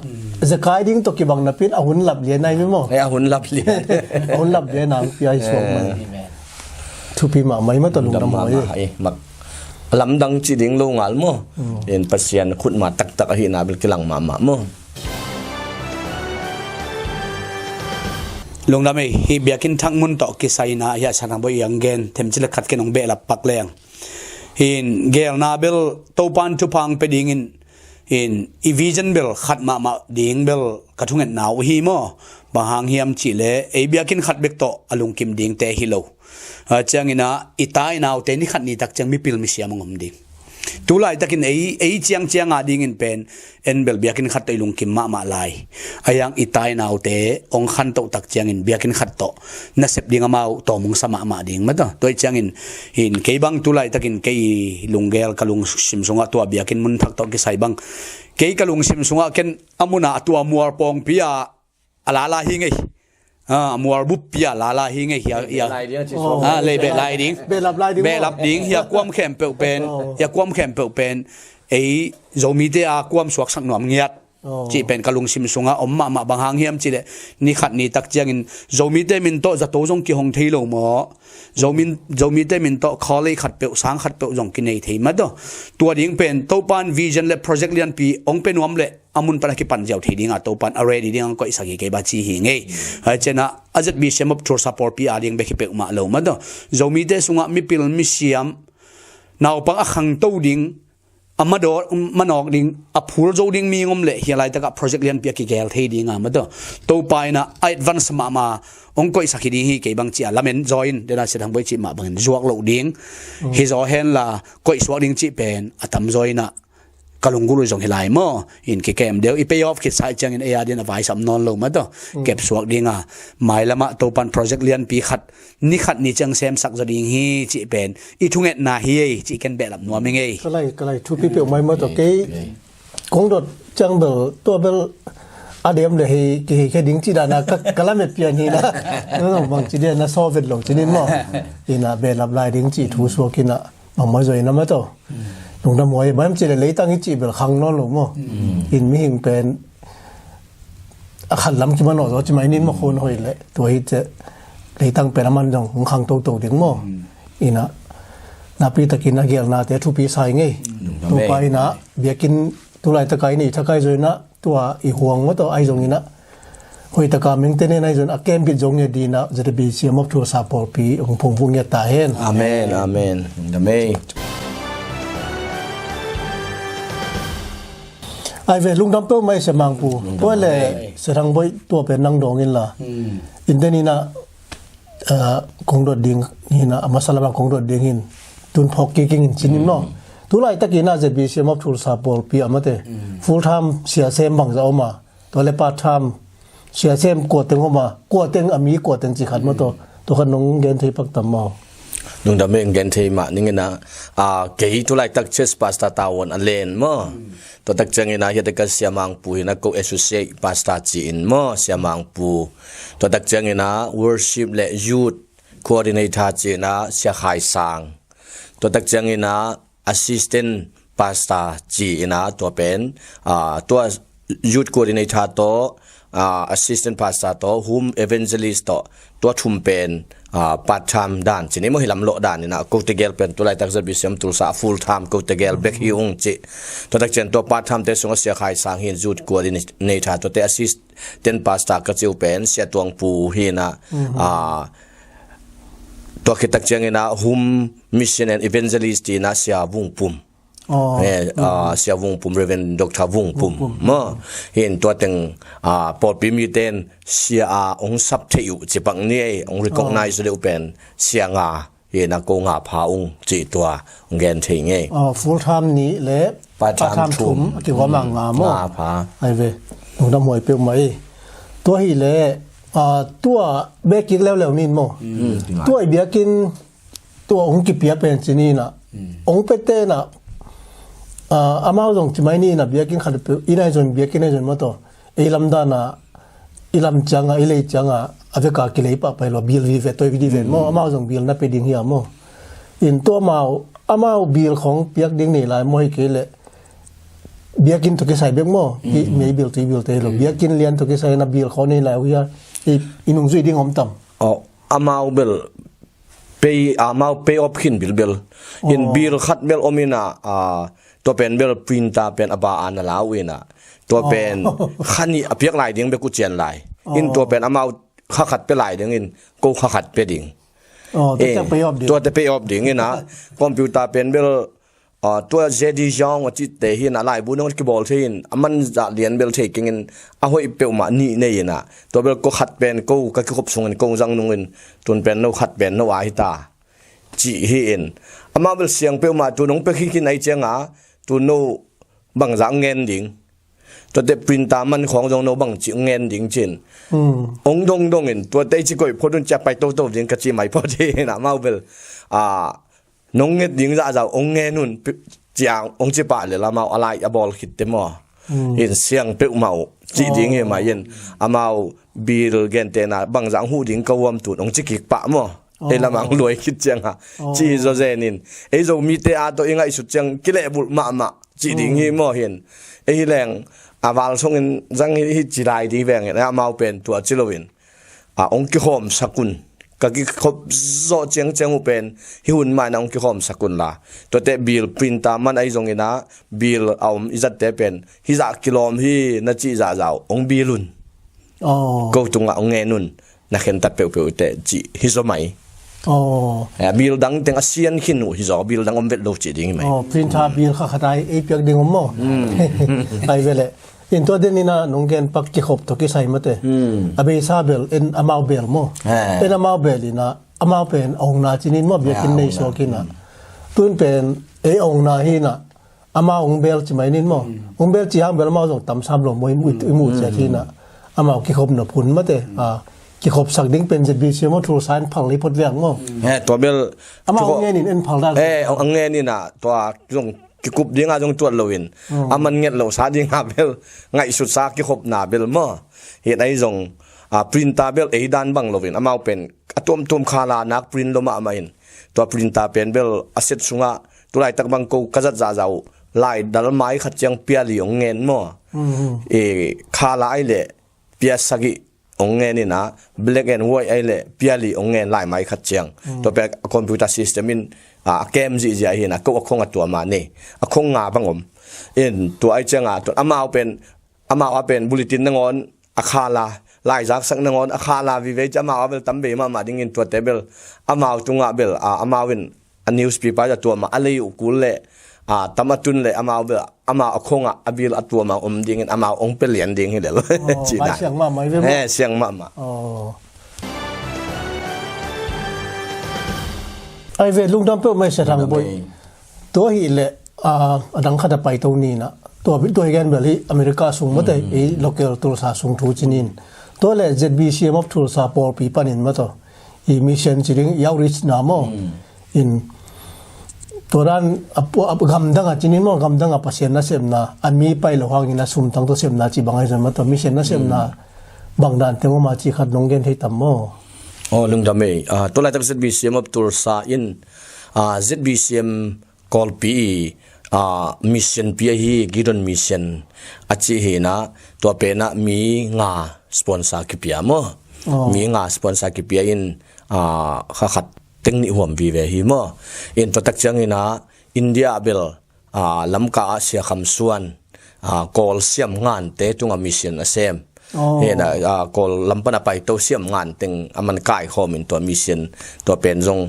จะขายดิ้งตัวกี่บังนับเป็นอาหุ่นหลับเลี้ยนในไม่หมดอาหุ่นหลับเลี้ยนอาหุ่นหลับเลี้ยนน้ำปีไอสวกมันทุพีมาไม่มาต่อลุงดำมามักลำดังจีดิ้งลงอัลมั้งเห็นปัสยันขุดมาตักหินาเบลกิลังมามั้งลงดำไม่ฮีเบียกินทั้งมุนต่อกิไซนาอย่าฉันทำบ่ยังเกนเทมจิลขัดกันองเบลับปักแรงหินเกลนาเบลโตปันทุพังไปดิ่งหินอีวิจันเบลขัดมาดิ่งเบลกระทุงเงินหนาวฮีโม่บางหางเฮียมจิเลไอเบียกินขัดเบกโตอลุงกิมดิ่งเตฮิโลจังอินะอิตายนาวเตนิขัดนี่ตักจังมีพิลมิเสียมงมดิ่งตุลายตะกินไอเจียงอาดิงินเป็นเอ็นเบลเบียกินขัดตัวลุงกิมมาลายอายังอิตายนาวเตองขันโตตักเจียงอินเบียกินขัดโตน่าเสพดิ่งมาโตมุงสมาดิ่งมาต่อตัวเจียงอินหินเกยบังตุลายตะกินเกยลุงเกลกับลุงซิมซุงะตัวเบียกินมุนทักโตกิไซบังเกยกับลุงซิมซุงะเกันอามุนาตัวมัวปองพิยาลาหิงไงมัวบุปผาลาหิงไงเฮียเลยเบลายดิ้งเบลับดิ้งเฮียความแข็งเปลวเป็นไอโจมีเตะความสวกสักหน่อมเงียดจีเป็นกะลุงซิมซุงะอมมาบางหางเฮียมจีเลนี่ขัดนี่ตักเจียงอินโจมีเตมินโตจะโตจงกี่หงทีโลหมอโจมีเตมินโตคอเลยขัดเปลวสังขัดเปลวจงกินในทีมาต่อตัวดิ้งเป็นโตปันวิชั่นและโปรเจกต์เลียนปีองเป็นวมเลยอามุนปนักปันเจ้าทีดิ้งโตปันอะไรดิ้งก็อิสระกี่บาจีหิงไงเจนะอาจจะมีเชมป์ทรูซัพพอร์ตปีอาดิ้งเบคิเปลมาโลมาต่อโจมีเตซุงะมีพิลมิเซียมนาวปังขังโตดิ้งมาโดมันออกดิ้งพูดโจดิ้งมีงมเละเฮียไรแต่กับโปรเจกต์เรียนเปียกกี่แกลเทดิ้งมาต่อโตไปนะไอดวันสมาองก็อิสระกี่ดิ้งฮีเก็บบางจีละเมนจอยน์เดี๋ยวเราจะทำไปจีมาบางจวกโลดิ้งฮิจอเฮนละก็อิสวกดิ้งจีเป็นตั้มจอยนะกลุงกุลุจงเฮลัยมั่วอินเก็บเดี๋ยวอีเปย์ออฟคิดใส่จังอินเออาร์ดีนะไว้สำนวนลงมาต่อเก็บสวกดิ้งหมายละมาโตปันโปรเจกต์เรียนปีขัดนี่จังเซมสักจะดิ้งฮีจีเป็นอีทุ่งเอ็ดนาฮีจีกันแบบนัวไม่ไงก็เลยทุกปีเปลี่ยนไม่มาต่อเกยคงโดดจังเบลตัวเบล adem le he ke ding chi da na kala me pian hi na no bang chi de na so vet lo chi nin mo ina be lap lai ding chi thu so kina ma ma zoi na ma to lung da moi bam chi le tang chi bel khang no lo mo in mi hing pen a khan lam ki ma no zo chi mai nin mo khon hoi le to hi che le tang pen man jong khang to ding mo ina na pi takin na gel na te thu pi sai ngai to pai na biakin tu lai ta kai ni tha kai zoi naตัวอีห่วงว่าตัวไอ้ตรงนี้นะหอยตะการมิงเต้นในส่วนอาเกมปิดจงเนี่ยดีนะจะได้บีเสียมบทัวร์ซาปอลปีองค์พงพุงเนี่ยตาเห็นอาเมนอาเมนอาเมนไอ้เวลุงดำเปิ้ลไม่เสมังปูตัวเลยเสรังบ่อยตัวเป็นนังดองนี่ล่ะอินเตนี่นะคงโดดดิ่งนี่นะมาสลับคงโดดดิ่งหินตุนพอกกิ้งชินิมเนาะทุไลตะกี้น่าจะบีเสียมบทัวร์ซาปอลปีอ่ะมาเตfull time เสียเซมบังจะเอามาตัวเลย part time เสียเซมกวดเต็งเข้ามากวดเต็งอามีกวดเต็งจิขัดมาตัวขนมเกนที่ปักตำเมาลุงดำเองเกนที่มานี่ไงนะเกี่ยทุไลตักเชสพาสต้าตาวันอันเลนมั้งตัวตักจังไงนะเฮตกัสเสียมังปูนะก็ associate พาสต้าจีนมั้งเสียมังปูตัวตักจังไงนะ worship และ youth coordinator จีนนะเสียขายสังตัวตักจังไงนะ assistant pastor จีนะตัวเป็นตัว youth coordinator ตัว assistant pastor ตัว home evangelist ตัวชุมเป็นpart time ด้านจีนี้มันให้ลำโลด้านนี่นะกูตะเกลเป็นตัวไรตักจะบิสมตุลสา full time กูตะเกลเบกฮิวงจีตัวตักเจนตัว part time แต่ส่งเสียขายสร้างหิน youth coordinator ตัวแต่ assistant pastor ก็จะเป็นเสียตวงปูหินะตัวคิดตักเจงนะ home mission and evangelist นะเสียวงปุ่มเสียวงปุ่มเรเวนดอกทาวงปุ่มมั้งเห็นตัวตึงปอดปีมีเต้นเสียองซับเที่ยวจีบังนี่อง recognize เลยเป็นเสียงเห็นนักกงพาองจีตัวองเกนทิ้งfull time นี้และ part time ถุมเกี่ยวกับมังงามั้งไอ้เว้หนูดำมวยเปรี้ยวไหมตัวฮีเล่ตัวเบกินแล้วนี่มั้งตัวไอเบียกินตัวองกิเปียเป็นจีนี่นะองเป็ดเต้น่ะอามาส่งที่ไม่นี่นะเบียกินขัดเปอีน่าจนเบียกินน่าจนมาต่อไอ้ลำดานะไอ้ลำจังไอ้เลยจังอาเวกากิเลยปะไปหรอบิลวีเวตัววิดีเวนมั้งอามาส่งบิลน่ะไปดิ่งเหี้ยมั้งอินตัวมาอามาบิลของเบียกดิ่งนี่หลายมั้งให้เกลเบียกินตัวกี่ใส่เบียกมั้งมีบิลตัวบิลเตะหรอเบียกินเลี้ยนตัวกี่ใส่นะบิลเขานี่หลายวิยาอินุ่งซุยดิ่งหอมต่ำอามาบิลมาเปย์ออฟขินบิลอินบิลขัดบิลอมินาตัวเป็นเบลปรินตาเป็นอบาอันลาวินะตัวเป็นขันนี่เพียกลายดิ่งเบกุเจียนลายอินตัวเป็นอามาขัดไปลายดิ่งอินกูขัดไปดิ่งตัวจะไปออฟดิ่งอินนะคอมพิวเตอร์เป็นเบลตัวเจดีจองว่าจิตเตหินอะไรบุญน้องกีบอลที่อินมันจะเรียนเบลเทกิงอินเอาไว้เปลมานี่เนี่ยนะตัวเบลก็ขัดเป็นกูก็คือคบส่งอินกูจังนุ่งอินจนเป็นโนขัดเป็นโนวาฮิตาจีหินอามาเบลเสียงเปลมาตัวน้องไปขี้กินไอเจียงตัวโนบังจังเงินดิ่งตัวเด็กปรินตามันของจงโนบังจิงเงินดิ่งจินองดงเงินตัวเด็กที่ก่อยพอดุนจะไปโตดิ่งกระจีไม่พอดีนะมาเบลน้องเงินดิ่งจะองเงินนุ่นจางองจีป่าเลยละมาอะไรบอลคิดเต็มเห็นเสียงเปลมาจีดิ่งเห็นไหมเห็นอามาบีลเกนเตนะบังจังหูดิ่งก็วมตุนองจีกิกป่ามั้งเอลามังรวยคิดจังจีโจเจนินเอโจมีเตอาตัวยังไงสุดจังกิเลบุลมาจีดิ่งฮีมอเห็นเอแรงวาลส่งจังฮีจีไรดีแวงเนี่ยมาเป็นตัวจิโลวินองค์กิโฮมสกุลก็กิคบโจเจียงอุเป็นฮิวุ่นมาองค์กิโฮมสกุลละตัวเตบิลปรินตามันไอจงเงินะบิลเอาอิจัดเตเป็นฮิจักกิโลมฮีนัจีจ่าจ่าองบิลุนก็ตรงองเงินุนนักเห็นตัดเปียวเตจีฮิโซไมบิลดังเต็งอาเซียนขึ้นหิจอบิลดังอมเวทโลจิดิ่งไหมพรินทาบิลข้าขดายเอเปียกดิ่งอมมั้งไอเวลอินตัวเดนี่นะน้องเกนปักจิขบตัวกี่ใส่มาเตะอเบซาเบลเอ็นอามาเบลมั้งเอ็นอามาเบลินะอามาเป็นองนาจินินมั้งเบียกินในโซกินะตุนเป็นองนาฮีนะอามาองเบลจิไม่นินมั้งองเบลจีฮังเบลมาส่งตำซ้ำลงมวยมุดเสียทีนะอามากี่ขบหนึ่งพุนมาเตะกี่ขบสักดิ้งเป็นจะบีเซียมทูสานพังลิพดเวียงมั้งตัวเบลอามาองเงินนี่เอ็นพังได้องเงินนี่นะตัวตรง ki kup dinga jong tuat loin aman nget lo sa ding ha bel ngai su sa ki khop na bel mo he dai jong printer bel e dan bang lovin amau pen atom tum khala nak print lo ma main to printer pen bel asset sunga tulai tak bang ko kazat za zau lai dal mai khat chang piali ong ngen mo e khala ai le pia sagi ong ngen ni na black and white ai le piali ong ngen lai mai khat chang to pe computer system in kem ji ji hi na ko khong atua ma ne khong nga bangom in to ai changa to amau pen bulletin nangon akhala lai jak sak nangon akhala vi ve chama abel tambe ma ding in to table amau tunga bel amawin a newspaper ja to ma alei ukul le tamatun le ama akhonga abil atua ma ding in ama ong pelian ding hi le chi na siang ma mai ve siang ma ai ve lungdam pe mai sa thang boi to hi le adang khata pai to ni na to again beli America sung mate e local tur sa sung thu chinin to le ZBCM of tur sa por pi panin ma to e mission chiring yaw rich na mo in toran apu gam danga chinin mo gam danga pasien na sem na an mi pai lo hang ina sum tang to sem na chi bangai ma to mission na sem na bangdan te mo ma chi khat nong gen thei tam mo lungdame to lai tak ZBCM of tur sa in ZBCM call pi mission pi hi gidon mission achi he na to pe na mi nga sponsor ki pia mo mi nga sponsor ki pia in kha khat tengni hom vi ve hi mo in to tak chang ina India bel lamka asia kham suan call siam ngan te tunga mission asem he na call lampana pai to siam ngan teng aman kai khom in to mission to pen jong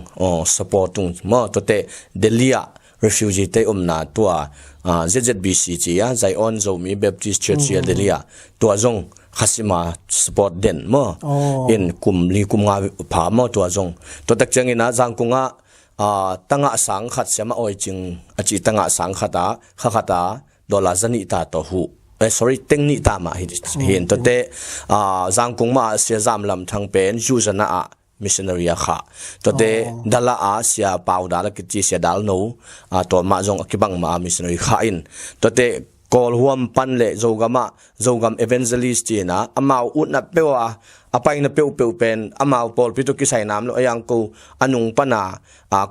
support tung mo to te delia refugee te na tua ZZBC chi ya Zion Zomi Baptist Church ya delia tua jong khasima support den mo in kumli kumnga pha mo tua jong to tak changina jangkunga tanga sang khat sema oi ching achi tanga sang khata khata dola zani ta to hu sorry tengni ta ma hin to te jangkungma sia jam lam thang pen juzana missionary kha to te dala sia pauda la ki sia dal no to ma jong akibang ma missionary kha in to te kol huam pan le zogam evangelist na amau ut na pewa apai na peu pen amau pol pitu ki sai nam lo ayang ko anung pana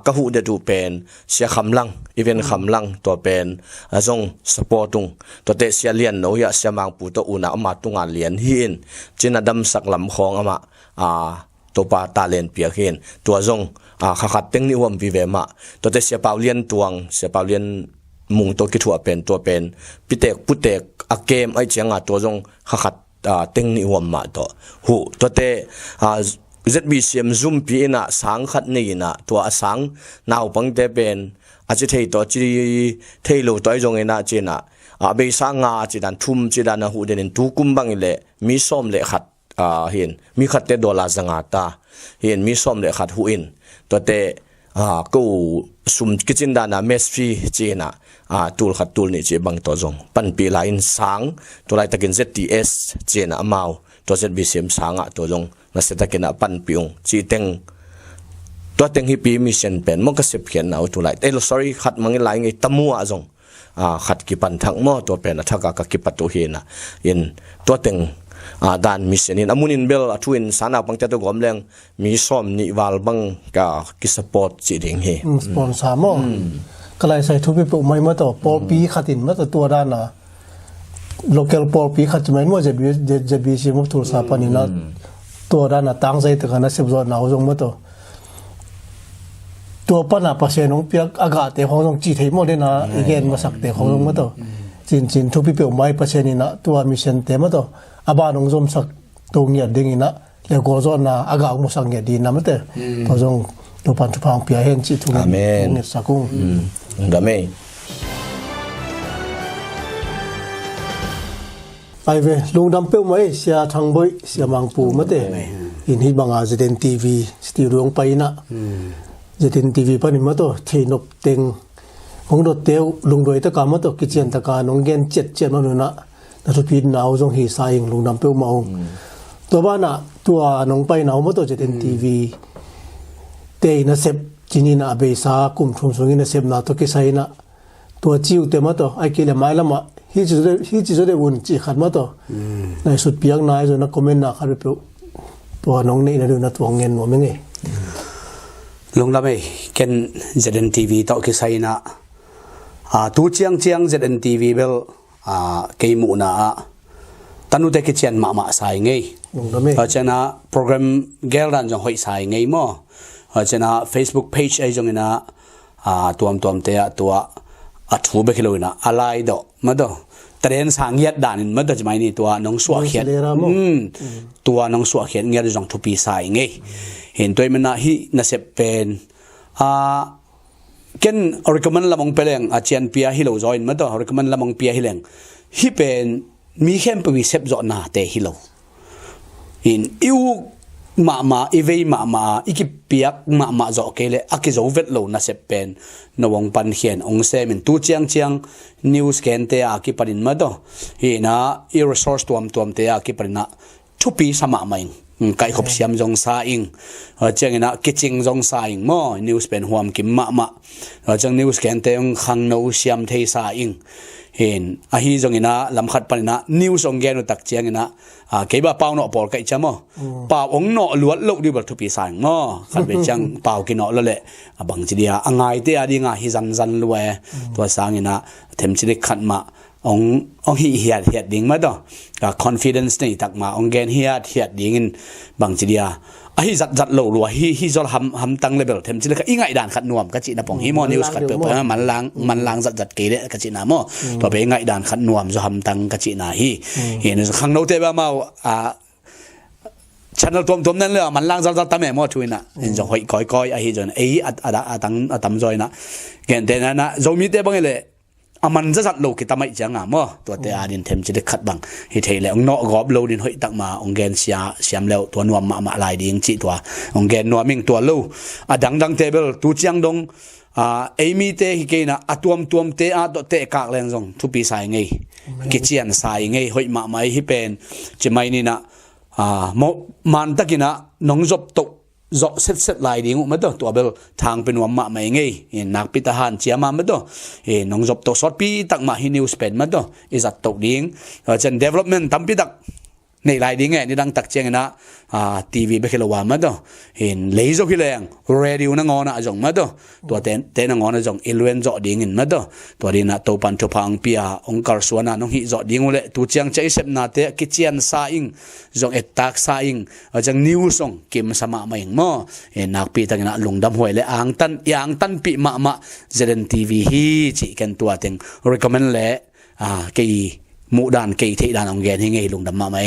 ka hu de du pen sia khamlang even khamlang to pen azong supportung to te sia lian no ya sia mang pu to una ama tunga lian hin china dam sak lam khong ama topa talent pia khen to azong khakat teng ni wam vive ma to te sia paulian tuang sia paulian mung to ki thua pen to pen pitek putek akem ai changa to jong khakat teng ni wam ma to hu to te ZBCM zoom pi na sang khat nei na to asang naw pang te pen achi thei to chi thei lo toy jong ena chena be sanga chi dan thum chi dan hu den tu kum bang le mi som le khat hin mi khat te dola zanga ta hin mi som le khat hu in to te ko sum kitchen dana mess fee chena tul khat tul ni che bang to jong pan pi line sang to lai takin ZTS chena amau to ZBCM sanga to jong na se takin pan piung chi teng to teng hi pi mission pen mo ka sep khian na to lai sorry khat mangi lai ngai tamu a jong khat ki pan thang mo to pen athaka ka ki patu hi na in to teng dan mission in amunin bel athuin sana pangte to gomleng mi som ni wal bang ka ki support chi ding he sponsor mo kalai sai thu pe mai ma to por pi khatin ma to tua dana local por pi khat mai mo je bi si mo tur sa pani na tua dana tang sai ta kana sep zo na ho jong ma to tua pana pa se nong pia aga te ho jong chi thei mo de na again ma sak te ho jong ma to chin thu pe mai pa se ni na tua mission te ma to aba nong zom sak to ngia ding ina le go zo na aga mo sang ngia di na ma te to jong to pan tu pang pia hen chi thu amen sakung dame ai ve lungdam pe mai sia thang boi sia mang pu ma te in hi banga zden TV studio ong pai na zden TV pa ni ma to thinop teng hong do teu lung doi ta ka ma to kitchen ta ka nong gen chet ma nu na na thu pin naw jong hi sa ing lungdam pe ma ong to ba na tua nong pai naw ma to zden TV te na sep chini na be sa kum thum sung na sep na to ki sai na ตัวจิ้วเต็มมาตัวไอ้เกลี่ยไม้ละมาฮิจิจะได้อุ่นจีขัดมาตัวในสุดเปียกนายจนนักคอมเมนต์นักขัดไปตัวน้องนี่นะดูนะตัวเงินหนูไม่ไงลงละไม่เกัน ZNTV ต่อกี่ไซนะตูเจียงZNTV เบลเกยมูนะตันุเตกิเชียนมาใส่ไงเพราะฉะนั้นโปรแกรมเกลดันจะหอยใส่ไงมั้งเพราะฉะนั้น Facebook page ไอ้จงนะตัวเตะตัวถูไปเลยนะอะไรดอกมาดอกแต่เรื่องสังเกตด่านมาดอกจะไม่นี่ตัวน้องสวกเขียนตัวน้องสวกเขียนเงี้ยจะจงทุปีใส่ไงเห็นตัวมันนะฮิน่าเสพเป็นเก่งอริกมันละมงเปล่งอาเจียนเปียฮิโลจอยมาดอกอริกมันละมงเปียฮิเลงฮิเป็นมีเข้มไปวิเสพจอนาเตฮิโลเห็นอิวมาอีเวมาอีกิเปียกมาจอเกเลอากิจอเวทโลน่าเสพเป็นนวงปันเขียนองเซมินตูเจียงนิวส์เกนเตอากิปรินมาดอกเห็นนะอีรีซอร์สตัวเตอากิปรินนะทุปีสมาไม่ไก่ขบเสียมจงสาอิงเจ้าเงินะกิจิงจงสาอิงมั่วนิวส์เป็นหัวมกิมมาจังนิวส์เกนเตองขังโนเสียมเทสาอิงเห็นอาฮีจงเงินะลำขัดปนินะนิวส์องเกนุตักเจ้าเงินะเก็บเป้าหนอปอลไก่จ้ามั่วเป้าองหนอล้วนลุกดิบทุปีสาอิงมั่วขัดไปจังเป้ากินหนอแล้วแหละบางทีเดียงไงเตะดีงาฮิจันรวยตัวสาเงินะเทมชิลิขัดมาองเฮียดดิ้งมาดอconfidence นี่ตักมาองเกนเฮียดดิ้งบางทีเดียฮิจัดโลรัวฮิจอลฮัมตังเลเวลเทมจิเลกอีง่ายด่านขัดนวมกะจินะปองฮิมอนิวส์ขัดเปิดมันล้างจัดเกเลกะจินะมอตัวไปง่ายด่านขัดนวมจะฮัมตังกะจินะฮิเห็นข้างโน้ตเตบมาchannel ตัวนั้นเลยมันล้างจัดตั้มแม่มอทุยนะเห็นจะหอยก้อยฮิจนตั้มจอยนะเห็นแต่นั้นนะจะมีเตบังเลยมันจะจัดโลกิตาไม่จังอ่ะมั้งตัวเตอาดินเทมจะได้ขัดบังฮิเทเลองนอกรอบโลดินหอยตักมาองเกนเสียมแล้วตัวนวมมาลายดิงจีตัวองเกนนวมิงตัวโลดังเทเบิลตูเจียงดงเอมีเตฮิเกนะตัวเตตัวเตกากแรงจงทุปีสายไงกิจยันสายไงหอยมาฮิเป็นจะไม่นี่นะมันตะกินะน้องจบตกจอเสร็จลายดิ้งมาตัวตัวเบลทางเป็นวันมาไม่ไงนักพิธานเชียมาตัวน้องจบตกสอดปีตักมาฮินิวสเปนมาตัวอิจัดตกดิ้งเช่น development ทำพิตักในลายดิ้งไงนี่ดังตักเชียงนะทีวีไปแค่ละวันมาตัวเห็นเลเซอร์ที่แรงเรดิโอนั่งงอนะจงมาตัวเต้นนั่งงอนะจงอิเลวนจอดิ้งอินมาตัวนี้นะตัวปันทุพังปียองค์การส่วนนะน้องฮิจอดิ้งเลยตัวเชียงใจเสพนาเตะกิจยันซาอิงจงเอตักซาอิงจังนิวส่งกิมสมาไม่ยังมั่วเห็นนักปีตั้งนะลงดำหวยเลยอ่างตันปีมาZNTVฮีจีกันตัวเต็ง recommend เลยกี่มูดานกี่ที่ดานองเกนให้ไงลงดำมาไหม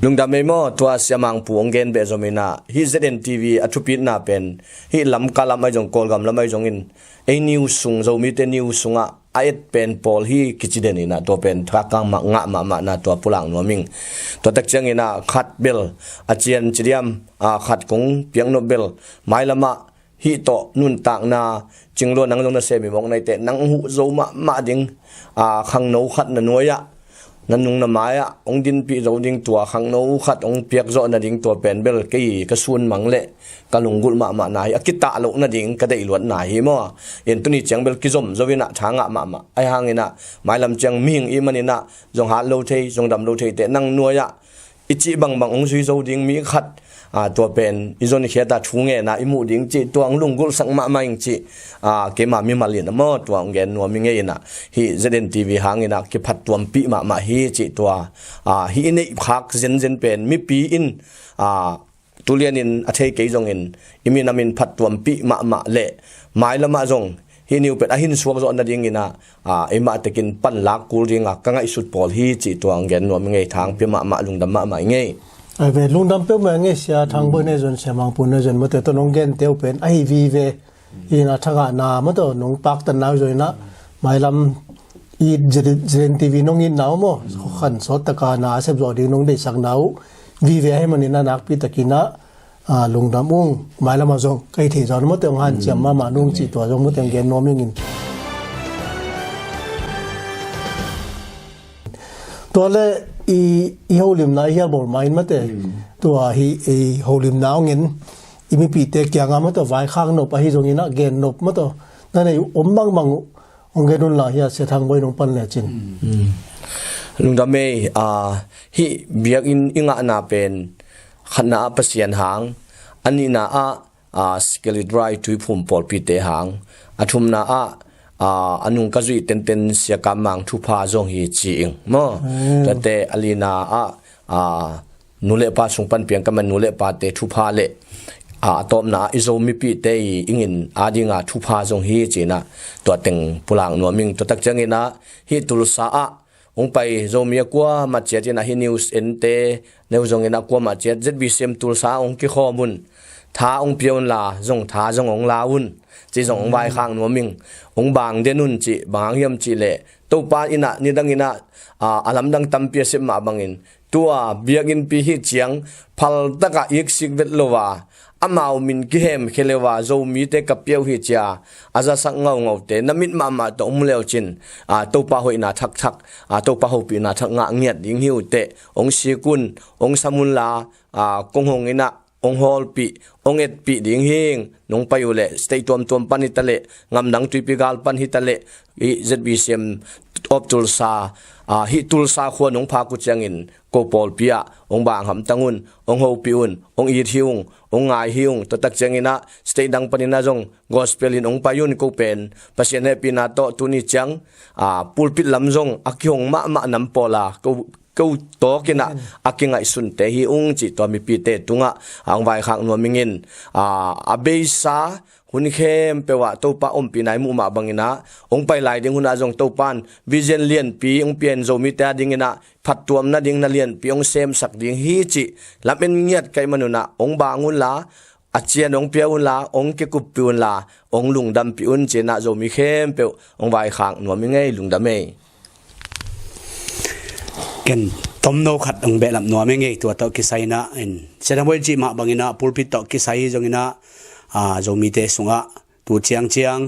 ลุงดำไม่มอตัวเสียมังปูองเกนเบจอมินาฮิZNTVอทุพินาเป็นฮิลำกาลำไม่จงโกลกำลำไม่จงอินไอ้นิวสุงเรามีแต่นิวสุงอ่ะไอ้เป็นพอลฮิกิจเดนินะตัวเป็นทักกังมางะมานะตัวปุลังนัวมิงตัวตักเชียงอินะขัดเบลอาเจียนจิเดียมขัดกงเปียงโนเบลไม้ละมะฮิโตนุนตักนาจึงล้วนนังลงนาเซมิมองในแต่นังหูโซมาดิงขังโนขัดนันวยะนั่นนุ่งน้ำไม้องดินปีเราดิ้งตัวขังโน้ขัดองเปียกโซนดิ้งตัวเป็นเบลกี้กระสุนมังเละกะลุงกุลมาหนายกิตาลุนดิ้งกระเดยหลวนหนายมั่วเห็นตัวนี้เจียงเบลกิจมโซวินะช้างมาไอหางนี่นะไม้ลำเจียงมิงอีมันนี่นะจงหาโลเทจงดำโลเทแต่นั่งนัวยะอิจิบังองซุยโซดิ้งมีขัดตัวเป็นอิจนี่เขียดชูเงนะอิมูดิ้งจีตัวลุงกุลสังมาไม่จีเกมามีมาเลียนมั่วตัวองเกนนัวมิงเงนะฮีZNTVหางนี่นะกิพัดตัวปีมาฮีจีตัวฮีนี่พักเจนเป็นมีปีอินตุเลียนินอาเทเกยจงอินอิมินามินพัดตัวปีมาเละไม้ละมาจงฮีนิวเป็ดหินสวงจนดิ้งอินะไอมาตะกินปั้นลักกูดิ้งกังไอสุดพอลฮีจีตัวองเกนนัวมิงเงทางปีมาลุงดำมาเงยไอ้เวลุงดำเป้าแม่เงี้ยเสียทางเบอร์เนจนเสียมังปุ่นเนจนมาแต่ตัวน้องเกนเตียวเป็นไอวีเวอีน่าทักษะนามาตัวน้องปักตันนาวจอยนะไม่ลำอีZNTVน้องอินนาวมั้งขันสดตะการนาเสพจอดีน้องได้สักนาววีเวให้มันนี่นะนักพิตะกินะลุงดำอุ้งไม่ลำมาจงใครที่จอนมาตัวหันเจียมมานุ่งจีตัวจงมาตัวเกนน้องมิงินตัวเล่อีโฮลิมนาเฮียบอลมาอินมาเตตัวอีโฮลิมนาวเงินอีมีปีเตกยังมาตัวไว้ข้างนบไปจงอินะเกนนบมาตัวนั่นเองบัง องเกนุนลาเฮียเสทางบอยนงปันเลจินลุงดำเมฮิเบียกอิงะนาเป็นขณะประเสียนหางอันนี้นะสเกลิดไรทุยพุ่มปอลปีเตหางอาทุมนะอันุงกจุยเต็นเสียกำมังทุพาจงฮีจีอิงมั้งแต่เตอลีนานุเลปาสงปันเปียงกำมันนุเลปาเตทุพาเลตอมนาอิโซมิปีเตอิงินดิงาทุพาจงฮีจีนะตัวเต็งปุลังนัวมิงตัวตักจังอินะฮิตุลสาองไปโจมีกัวมาเจตินะฮินิวส์เอ็นเตเนวจงอินะกัวมาเจตบีเซมตุลสาองกิข้อมุนท้าองเปียนลาจงท้าจงองลาวุนจีจงใบข้างนัวมิงองบางเดนุนจีบางเฮียมจีเล่ตัวปานอินะนี่ดังอินะอาลัมดังตัมเปียเสมาบังอินตัวเบียกินปีฮิจียงพัลตะกะยิกสิกเวทโลวาอามาวมินกิเฮมเคเลวาโจมีเตกับเปียวฮิจียอาจะสังเงาเตนมิดมาตัวอมเลวจินตัวปะหอยนาทักตัวปะหอยปีนาทักงะเงียดยิงหิวเตองชีกุนองสมุนลากงหงอินะองฮอลปีองเอ็ดปีดิ่งหิงนงไปอยู่เลยสเตย์ตัวปันฮิตะเลงำดังตุยปีกาลปันฮิตะเลเจ็ดบีเซมอบตุลซาฮิตุลซาขวานงพากุจังอินโกปอลปียองบางหำตังอุนองโฮปีอุนองอีทิวงองงายฮิวงตัวตักจังอินะสเตย์ดังปันอินะจงกอสเปลินองไปยุนโกเป็นปัศยาเนปีนาโตตุนิจังปูลปิดลำจงอักยงมะนำปอลากูโตกินะอากิงไอสุนเตฮิองจิตัวมีปีเตตุงะอังไวขังนัวมิงินอาเบซาหุนเข้มเปว่าตัวป้าอมปีไหนมุมาบังอินะองไปไหลดิ้งหุนอาจงตัวปานวิเจนเลียนปีองเปลี่ยนโจมิเตดิ้งอินะผัดตัวมนาดิ้งนาเลียนปีองเซมสักดิ้งฮีจิลับเป็นเงียดไกมนุนะองบางุนลาอาเจียนองเปียอุนลาองเกกุปิอุนลาองลุงดำปีอุนเจนะโจมิเข้มเปวองไวขังนัวมิงไงลุงดำเมกันต้มโนขัดองเบลับนัวไม่เงยตัวโตกิไซนะเอ็นเสด็จวันจีมาบังอินะปูลปิโตกิไซจงอินะจงมีเตสุงะตัวเจียง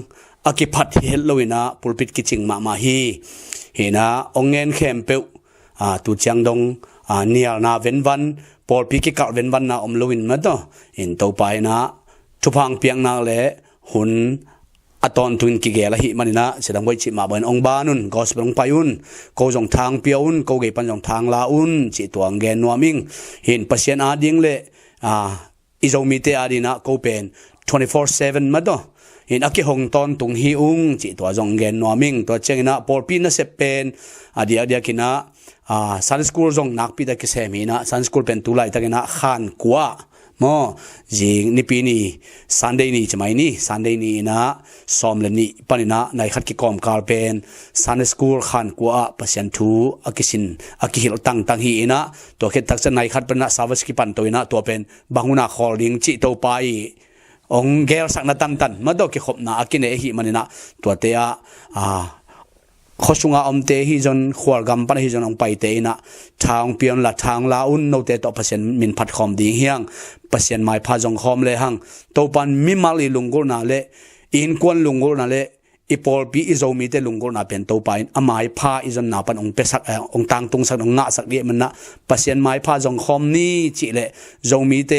อากิพัดเฮลโลอินะปูลปิดกิจิงมาฮีเฮนะองเงินเข้มเปวตัวเจียงดงเนียนาเวนวันปูลปิกิกัดเวนวันนะอมโลอินมาโตเอ็นตัวไปนะทุพังเปียงนาเล่หุนตอนทุนกิเกลหิมันนะเสด็จวันจีมาบังองบานุนกอสเปรงไปอุนกูจงทางเปียอุนกูเก็บปันจงทางลาอุนจิตัวเงินนัวมิงเห็นปัศยาดิงเล่อิโจมีเตอาดีนะกูเป็น24/7มาโตเห็นอักขิหงตอนตุงฮิอุงจิตัวจงเงินนัวมิงตัวเจงนะปอลปีนะเซเป็นเดียกินะซันสกูลจงนักปีตะกิเซมีนะซันสกูลเป็นตุไลตะกินะขันกัวมอจิงนี่ปีนี้ซันเดย์นี้จะไม่นี่ซันเดย์นี้นะซ้อมเล่นนี่ปนินะในขัดกิกรมการเป็นซันสกูลขันกัวปัศยันทูอักขินอักขิลตั้งฮีนะตัวเขตตักจะในขัดเป็นนะสาวสกิปันตัวนะตัวเป็นบางหุนาคอลิงจิตัวไปองเกลสักนาตันมาดอกขบนากินเอหิมันนะตัวเตะข้อสุงาอมเตหิจนขวดกำปั้นหิจนองไปเตนะทางเปียนละทางลาอุนโนเตต่อเปอร์เซ็นต์มินพัดคอมดีเฮียงเปอร์เซ็นต์ไม่พาจงคอมเลยหังตัวปันมิมาลีลุงกุนาเลอินควนลุงกุนาเลอีพอลปีอิโซมีเตลุงกุนาเป็นตัวไปอามายพาอิจนนาปันองเปสักองตังตุงสักองงะสักเดียมันนะเปอร์เซ็นต์ไม่พาจงคอมนี่จิเลโซมีเต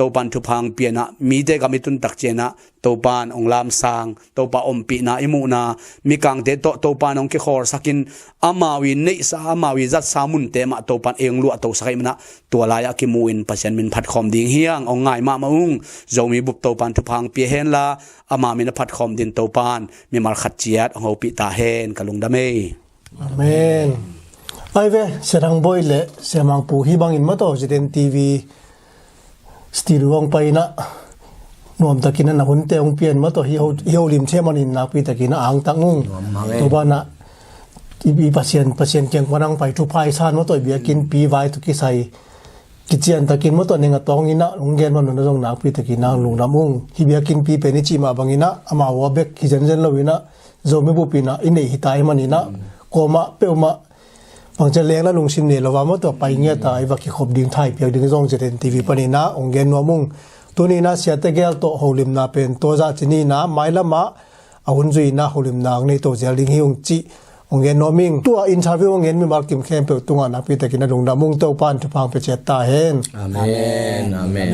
ตัวปันทุพังเปียนะมีเตกามิตุนตักเจนะตัวปันองลามสังตัวปาอมปีนะอิมูนะมีกังเตตัวปันองเกขอร์สักินอามาวินเนสอามาวิจัดสามุนเตมะตัวปันเองลัวตัวสักมันนะตัวลายอากิมูอินปัจจัยมินพัดคอมดิ่งเฮียงองง่ายมาอุ้งโจมีบุบตัวปันทุพังเปียเฮนละอามามินพัดคอมดินตัวปันมีมาขัดเจียดองเอาปีตาเฮนกะลุงดะเมอาเมนไอเวเสดังบอยเลเสมังปูฮิบังอินมาโตจิเดนทีวีสติรวงไปนะนวมตะกินนะหุ่นเตองเปลี่ยนมาตัวเฮียวริมเชมันินนักปีตะกินอ่างตักงุงตัวบ้านนะอีปัศยันเก่งกว่านั่งไปทุพายชานมาตัวเบียกินปีไว้ตุกิใส่กิจยันตะกินมาตัวเนงตองอินะลุงเกนมันนจงนักปีตะกินนะลุงน้ำมุงฮิเบียกินปีเป็นนิจิมาบังอินะอามาวัวเบกฮิเจนเจนเลวินะโจไม่บุปีนะอินเนหิตายมันอินะโกมาเปวมาบางจะเลี้ยงแล้วลุงชิมเนี่ยเราว่าเมื่อตัวไปเงี้ยตายว่าขี้ขบดิ่งไทยเพียงดิ่งซองจะเห็นทีวีปนินะองเกนนัวมุงตัวนี้นะเสียแต่แก้วโตโฮลิมนาเป็นตัวจ่าจีนี่นะไม้ละมะเอาหุ่นจุยนะโฮลิมนางในตัวเจลิงฮิวงจีองเกนนัวมิงตัวอินชาวิวองเกนมีมาร์กิมเข้มเปิดตัวนักพิจารณาลุงดามุงเต้าปานทุพังไปเจตตาเห็นอาเมนอาเมน